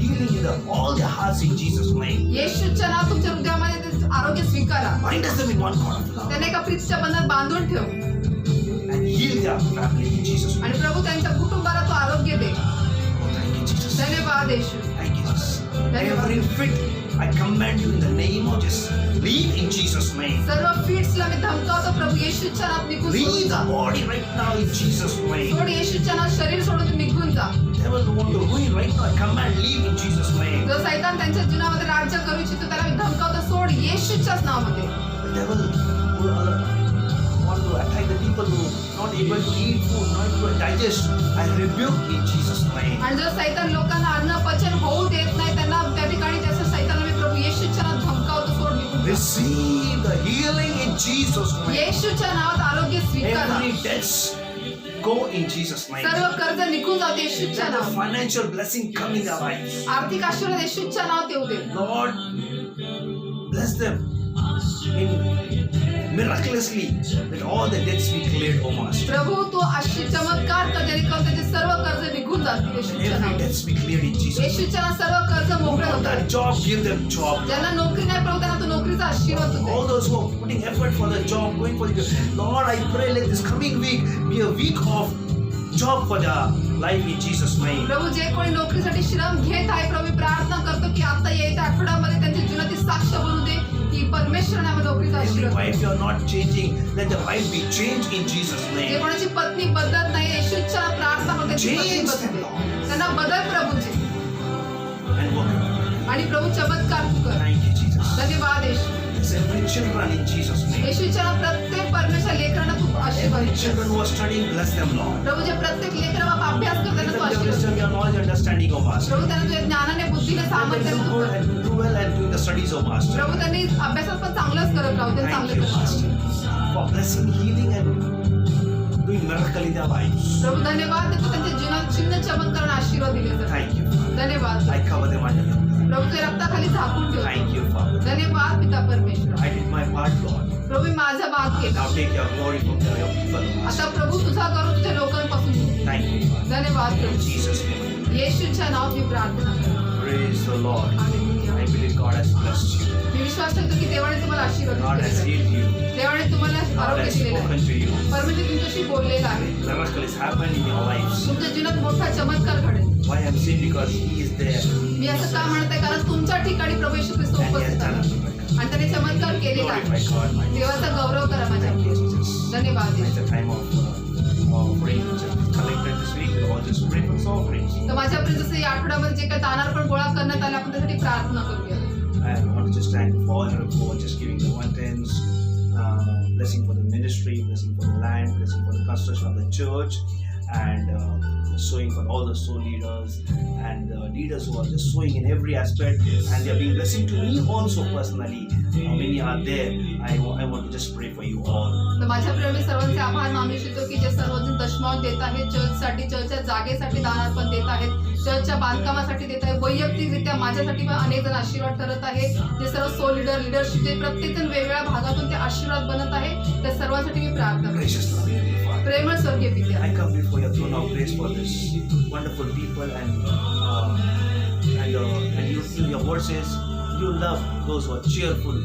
healing in all their hearts in Jesus' name.
येशूच्या नावात तुमच्या हृदयामध्ये ते आरोग्य स्वीकारा.
Bind them in one cord of love
त्यांना एका प्रीतीच्या बंधनात बांधून ठेव
and heal their family in Jesus' name.
आणि प्रभू त्यांच्या कुटुंबाला तो आरोग्य दे.
Thank you, Jesus.
धन्यवाद येशू.
Thank you, Jesus. Every fit, I command you in the name of Jesus. Leave in Jesus' name.
सर्व फीट्सला मी धमकावतो प्रभू येशूच्या नावात निघून
Leave
सोडून
the
जा.
body right now in Jesus' name.
सोड येशूच्या नावात शरीर सोडून तू निघून जा.
Devil want to ruin right now. I command leave in Jesus' name.
जो सैतान त्यांच्या जीवनामध्ये राज्य करू इच्छितो त्याला मी धमकावतो, सोड येशूच्याच नावामध्ये.
The devil will want to attack the people who not able to eat food, not able to digest. I rebuke in Jesus' name.
आणि जो सैतान लोकांना अन्न पचन होऊ देत नाही त्यांना त्या ठिकाणी त्याचं सैतानाला मी प्रभू येशूच्या नावात धमकावतो, सोड निघून जा.
Receive the healing in Jesus' name.
येशूच्या नावात आरोग्य स्वीकारा.
Every debts go in Jesus' name.
सर्व कर्ज निघून जाऊ दे येशूच्या
Let the
नावात.
financial blessing come in their lives.
आर्थिक आशीर्वाद येशूच्या नावात येऊ दे.
Lord, bless them in miraculously that all the debts be cleared, O Master.
प्रभू तू अशी चमत्कार कर जेणेकरून त्याचे सर्व कर्ज निघून जातील येशूच्या
Every
नावात.
debts be cleared in Jesus' name.
येशूच्या नावात सर्व कर्ज मोकळे
Who
होतात.
that job, give them job.
ज्यांना नोकरी नाही प्रभू त्यांना तू नोकरीचा आशीर्वाद तू दे.
All those who are putting effort for the job, going for the Lord, I pray let this coming week be a week of job for their life in Jesus' name.
प्रभू जे कोणी नोकरीसाठी श्रम घेत आहे प्रभू मी प्रार्थना करतो की आता येत्या आठवड्यामध्ये त्यांच्या जीवनातील साक्ष बनू दे की परमेश्वराने आम्हाला नोकरीचा
Every
आशीर्वाद
wife you are not changing, let the wife be changed in Jesus'
जे
name.
कोणाची पत्नी बदलत नाही येशूच्या प्रार्थना करते ती पत्नी
Change
बदलते.
them.
त्यांना बदल प्रभूचे
And walk.
आणि प्रभू चमत्कार तू कर.
Thank you, Jesus.
धन्यवाद येशू.
Bless every children in Jesus' name.
येशूच्या प्रत्येक परमेश्वर लेकरांना तू आशीर्वाद
Every
they.
children who are studying, bless them, Lord.
प्रभू जे प्रत्येक लेकर बाबा अभ्यास करतात
Give
त्यांना तू
them the
आशीर्वाद
wisdom,
they.
your knowledge, understanding, O Master.
प्रभू त्यांना तुझ्या ज्ञानाने बुद्धीने
Let them
सामर्थ्याने
do
तू
good
कर.
and do well and doing the studies, O Master.
प्रभू त्यांनी अभ्यासात पण चांगलंच करत राहू दे,
Thank
चांगलं
you,
करत राहू.
Master, for blessing, healing, and doing miracle in their lives.
प्रभू धन्यवाद की तू त्यांच्या जीवनात चिन्ह चमत्कार आणि आशीर्वाद दिले जातात.
Thank you, Father.
धन्यवाद
I cover them under your blood.
प्रभू तुझ्या रक्ताखाली झाकून ठेव.
Thank you, Father.
धन्यवाद पिता परमेश्वर.
I did my part, Lord.
प्रभू मी माझा भाग केला.
Now take your glory from your people.
आता प्रभू तुझा करू तुझ्या लोकांपासून घे.
Thank you, Father.
धन्यवाद
In
प्रभू.
Jesus' name.
येशूच्या नावात मी प्रार्थना करतो.
Praise the Lord.
Hallelujah.
I believe God has blessed you.
मी विश्वास ठेवतो की देवाने तुम्हाला आशीर्वाद
God has
दिलेला आहे.
healed you.
देवाने तुम्हाला
God
आरोग्य
has
दिलेलं
spoken
आहे.
to you.
परमेश्वर तुमच्याशी बोललेला आहे.
Miracle has happened in your lives.
तुमच्या जीवनात मोठा चमत्कार घडेल.
Why I'm saying because He is there
मी असं का म्हणत आहे कारण तुमच्या ठिकाणी प्रभू येशू ख्रिस्त
and He has
उपस्थित
done
आहे
a miracle.
आणि त्याने चमत्कार केलेला आहे.
Glorify God, my dear.
देवाचा गौरव करा माझ्या
Thank you, Jesus.
धन्यवाद
It's
Yeshu.
the time of praying. Just collected this week. We'll all just pray for the offerings.
तर माझ्यापर्यंत जसं या आठवड्यामध्ये जे काही दानार्पण गोळा करण्यात आले आपण त्यासाठी प्रार्थना करूया.
I want to just thank Father for just giving the one tens, blessing for the ministry, blessing for the land, blessing for the construction of the church, and sowing for all the soul leaders and the leaders who are just sowing in every aspect, and they are being blessing to me also personally. Many are there. I want to just pray for you all.
तर माझ्या प्रेमी सर्वांचे आभार मानू इच्छितो की जे सर्वजण दशमांश देत आहेत चर्चसाठी, चर्चच्या जागेसाठी दानार्पण देत आहेत, चर्चच्या बांधकामासाठी देत आहेत, वैयक्तिकरित्या माझ्यासाठी पण अनेक जण आशीर्वाद ठरत आहेत. जे सर्व सोल लीडर लीडरशिप जे प्रत्येक जण वेगवेगळ्या भागातून ते आशीर्वाद बनत आहे त्या सर्वांसाठी मी प्रार्थना करतो.
Gracious Lord, Heavenly Father,
प्रेमळ स्वर्गीय पित्या,
I come before your throne of grace for this wonderful people, and your word says you love those who are cheerful,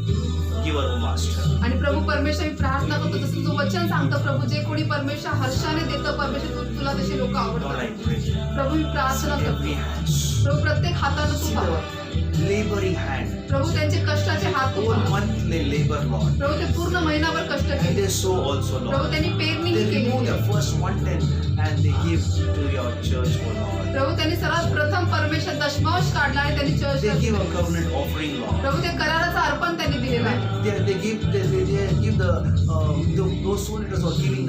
giver, O Master.
आणि प्रभू परमेश्वर मी प्रार्थना करतो जसं तुझं वचन सांगतं प्रभू जे कोणी परमेश्वर हर्षाने देतं परमेश्वर तुला तसे लोक
Lord, I
आवडतात.
pray.
प्रभू मी प्रार्थना
See
करतो
every hands.
प्रभू प्रत्येक हातानं तू
See
पाहा.
the laboring hand.
प्रभू त्यांचे कष्टाचे हात तू
Whole
पहा.
month they labor, Lord.
प्रभू ते पूर्ण महिनाभर कष्ट
And
केले.
they sow also,
Prabhu
Lord.
त्यांनी पेरणी
They
केली.
remove their first 1/10 and they give to your church, oh Lord.
प्रभू त्यांनी सर्वात प्रथम परमेश्वर दशमांश काढला आणि त्यांनी
They
church
give a covenant offering, Lord.
प्रभू ते कराराचं अर्पण त्यांनी दिलेलं आहे.
They give those soul leaders who are giving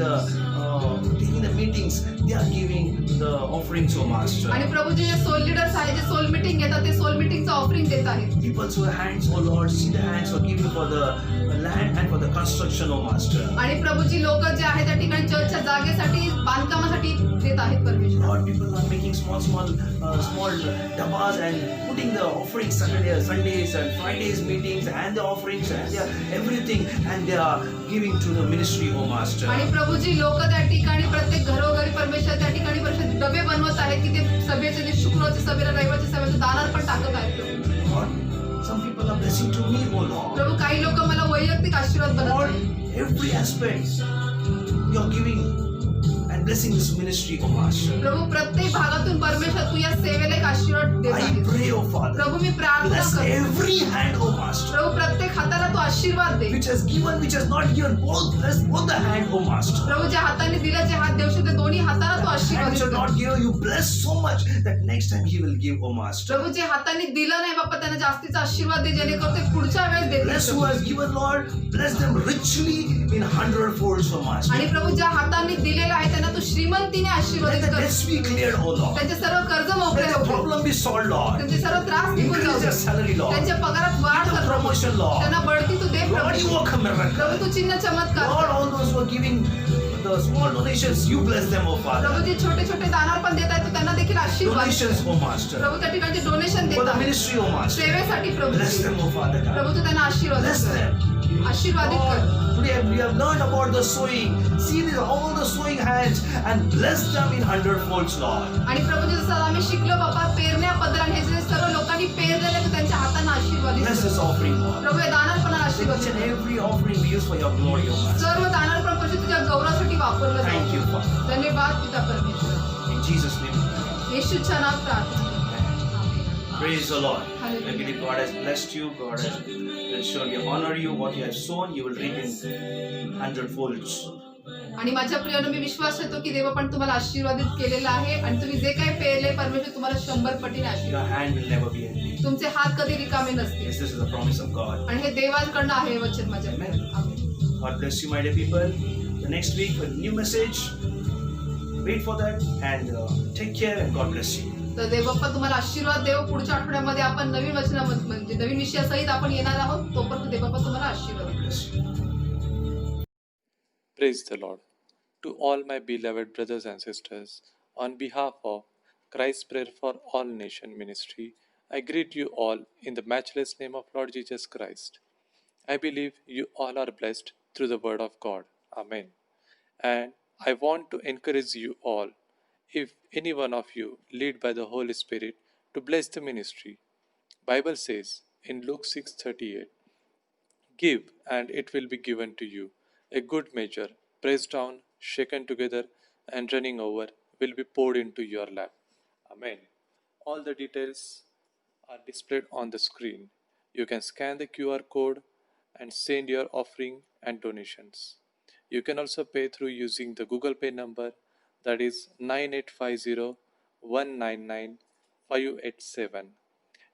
taking the meetings, they are giving the offerings, oh Master.
आणि प्रभूजी जे सोल लीडर्स आहेत जे सोल मीटिंग घेतात ते सोल मीटिंगचं ऑफरिंग देत आहेत.
People who hands, oh Lord, see the hands who are giving for the land and for the construction, oh Master.
आणि प्रभूजी लोक जे आहेत त्या ठिकाणी चर्चच्या जागेसाठी बांधकामासाठी देत आहेत परमेश्वर.
Lord, people are making small dabbas and putting the offerings Sundays and Fridays meetings and the offerings and their everything and they are giving to the ministry, oh Master.
आणि प्रभूजी लोक त्या ठिकाणी प्रत्येक घरोघरी परमेश्वर त्या ठिकाणी परमेश्वर डबे बनवत आहेत की ते सभेचे जे शुक्रवारच्या सभेला रविवारच्या सभेचं दानार पण टाकत आहेत.
Lord, some people are blessing to me, oh Lord.
प्रभू काही लोक मला वैयक्तिक आशीर्वाद बनवत
Lord,
आहेत.
every aspect you are giving and blessing this ministry, oh Master.
प्रभू प्रत्येक भागातून परमेश्वर तू या सेवेला एक आशीर्वाद देत
I
आहेस.
pray, oh Father,
प्रभू मी प्रार्थना
bless
करतो.
every hand, oh Master,
प्रभू प्रत्येक हाताला तू आशीर्वाद दे.
which has given, which has not given, bless both the hand, oh Master.
प्रभू ज्या हाताने दिला जे हात देऊ शकते दोन्ही हाताला तू आशीर्वाद
And which has
they.
not given, you bless so much that next time He will give, oh Master.
प्रभू जे हाताने दिलं नाही बाप्पा त्यांना जास्तीचा आशीर्वाद दे जेणेकरून ते पुढच्या वेळेस
Bless who
देतील.
has given, Lord, bless them richly in 100-fold, oh Master.
आणि प्रभू ज्या हातांनी दिलेला आहे त्यांना तू श्रीमंतीने
Let
आशीर्वादित
the
कर.
debts be cleared, oh Lord.
त्यांचे सर्व कर्ज मोकळे
Let the
होते.
problem be solved, Lord.
त्यांचे सर्व त्रास निघून
Increase
जाऊ
their
दे.
salary, Lord.
त्यांच्या पगारात वाढ
Give them
कर.
promotion, Lord.
त्यांना बढती तू दे
Lord,
Prabhu.
you work a miracle.
प्रभू तू चिन्ह चमत्कार
Lord,
कर.
all those who are giving the small donations, you bless them, oh
Prabhu
Father.
जे छोटे छोटे दानार पण देत आहेत तू त्यांना देखील आशीर्वाद दे.
Donations, oh Master.
प्रभू त्या ठिकाणचे डोनेशन
For
देत
the
आहेत
ministry, oh Master.
सेवेसाठी प्रभू.
Bless them, oh Father God.
प्रभू तू त्यांना आशीर्वाद
Bless
कर.
them.
आशीर्वादित कर.
Lord, today we have learned about the sowing. See these all the sowing hands and bless them in 100-folds, Lord.
आणि प्रभू जसं आम्ही शिकलो बाबा पेरण्याबद्दल आणि हे जे सर्व लोकांनी पेरलेले तू त्यांच्या हातांना आशीर्वादित
Bless
कर.
this offering, Lord.
प्रभू हे दानार्पणाला आशीर्वाद
Each and
they.
every offering we use for your glory, oh Master.
सर्व दानार्पण पैसे तुझ्या गौरवासाठी वापरलं
Thank
जाईल.
you, Father.
धन्यवाद पिता परमेश्वर.
In Jesus' name. we pray.
येशूच्या नावात प्रार्थना.
Praise the Lord. I
Hallelujah.
believe God has blessed you. God will surely honor you. What you have sown, you will reap in 100-folds.
आणि माझ्या प्रियानं मी विश्वास ठेवतो की देव पण तुम्हाला आशीर्वादित केलेला आहे आणि तुम्ही जे काही पेरले परमेश्वर तुम्हाला 100 पटीने
Your
आशीर्वाद.
hand will never be empty.
तुमचे हात कधी रिकामे नसतील.
Yes, this is the promise of God.
आणि हे देवाकडनं आहे हे वचन माझ्या.
Amen.
Amen.
God bless you, my dear people. The next week, a new message. Wait for that and take care and God bless you.
तर देव बाप्पा तुम्हाला आशीर्वाद देव. पुढच्या आठवड्यामध्ये आपण नवीन वचनामध्ये म्हणजे नवीन विषयासहित आपण येणार आहोत. तोपर्यंत देव बाप्पा तुम्हाला आशीर्वाद
God
Dev.
bless you.
Praise the Lord. To all my beloved brothers and sisters, on behalf of Christ's Prayer for All Nation Ministry, I greet you all in the matchless name of Lord Jesus Christ. I believe you all are blessed through the Word of God. Amen. And I want to encourage you all, if any one of you led by the Holy Spirit, to bless the ministry. Bible says in Luke 6:38, "Give, and it will be given to you. A good measure, pressed down, shaken together, and running over, will be poured into your lap." Amen. All the details are displayed on the screen. You can scan the QR code and send your offering and donations. You can also pay through using the Google Pay number, that is 9850-199-587.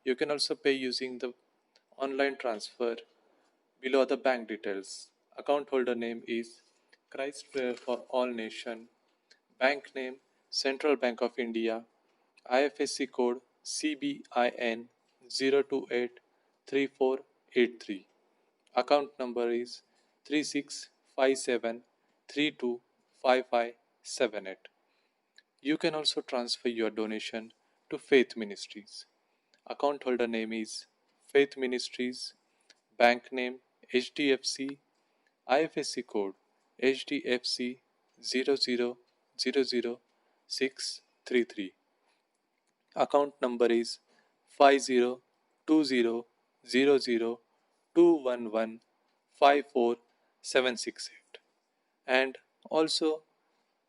You can also pay using the online transfer below the bank details. Account holder name is Christ Prayer for All Nation. Bank name Central Bank of India. IFSC code CBIN 0283483. Account number is 3657325578. You can also transfer your donation to Faith Ministries. Account holder name is Faith Ministries. Bank name HDFC. IFSC code HDFC 0000633. Account number is 50200021154768. And also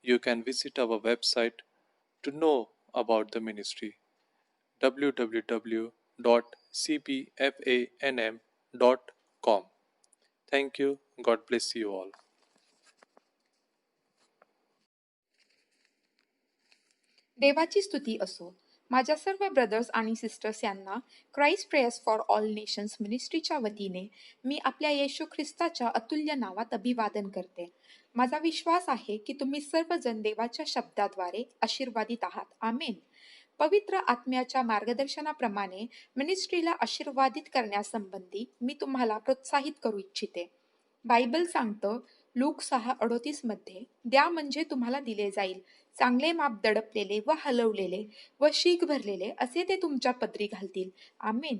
you can visit our website to know about the ministry, www www.cpfanm.com. Thank you. God bless you all.
देवाची स्तुती असो. माझ्या सर्व brothers आणि sisters यांना Christ prayers for all nations मिनिस्ट्रीच्या वतीने मी आपल्या येशू ख्रिस्ताच्या अतुल्य नावात अभिवादन करते. माझा विश्वास आहे की तुम्ही सर्वजण देवाच्या शब्दाद्वारे आशीर्वादित आहात. आमेन. पवित्र आत्म्याच्या मार्गदर्शनाप्रमाणे मिनिस्ट्रीला आशीर्वादित करण्यासंबंधी मी तुम्हाला प्रोत्साहित करू इच्छिते. बायबल सांगतं लूक 6:38 मध्ये, द्या म्हणजे तुम्हाला दिले जाईल, चांगले माप दडपलेले व हलवलेले व शीख भरलेले असे ते तुमच्या पदरी घालतील. आमेन.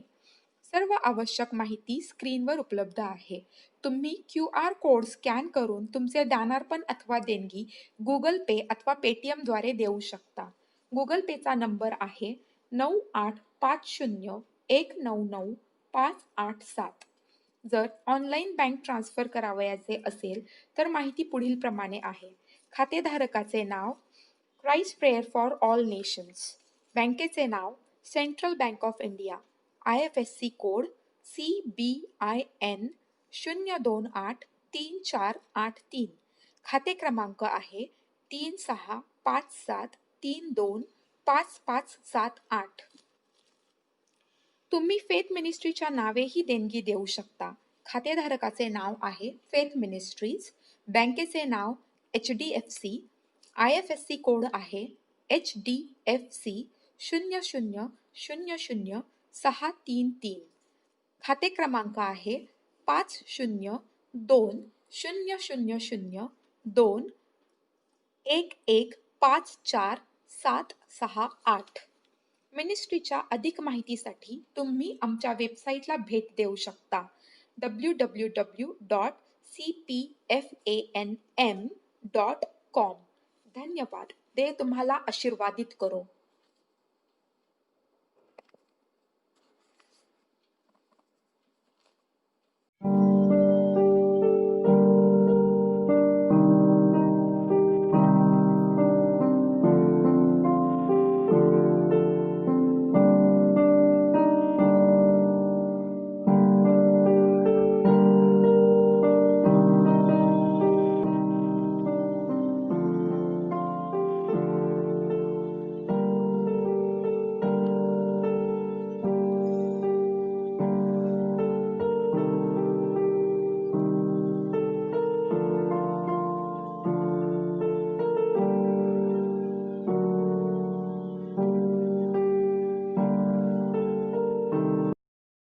सर्व आवश्यक माहिती स्क्रीनवर उपलब्ध आहे. तुम्ही QR कोड स्कॅन करून तुमचे दानार्पण अथवा देणगी गुगल पे अथवा पेटीएम द्वारे देऊ शकता. गुगल पेचा नंबर आहे 9850199587. जर ऑनलाईन बँक ट्रान्सफर करावयाचे असेल तर माहिती पुढील प्रमाणे आहे. खातेधारकाचे नाव Christ prayer for all nations, बँकेचे नाव central bank of India, IFSC code CBIN 0283483, खाते क्रमांक आहे 3657325578. तुम्ही फेथ मिनिस्ट्रीच्या नावेही देणगी देऊ शकता. खातेधारकाचे नाव आहे फेथ मिनिस्ट्रीज, बँकेचे नाव HDFC, IFSC कोड आहे HDFC 0000633, खाते क्रमांक आहे 50200021154768. मिनिस्ट्रीच्या अधिक माहितीसाठी तुम्ही आमच्या वेबसाईटला भेट देऊ शकता www.cpfanm.com. धन्यवाद. देव तुम्हाला आशीर्वादित करो.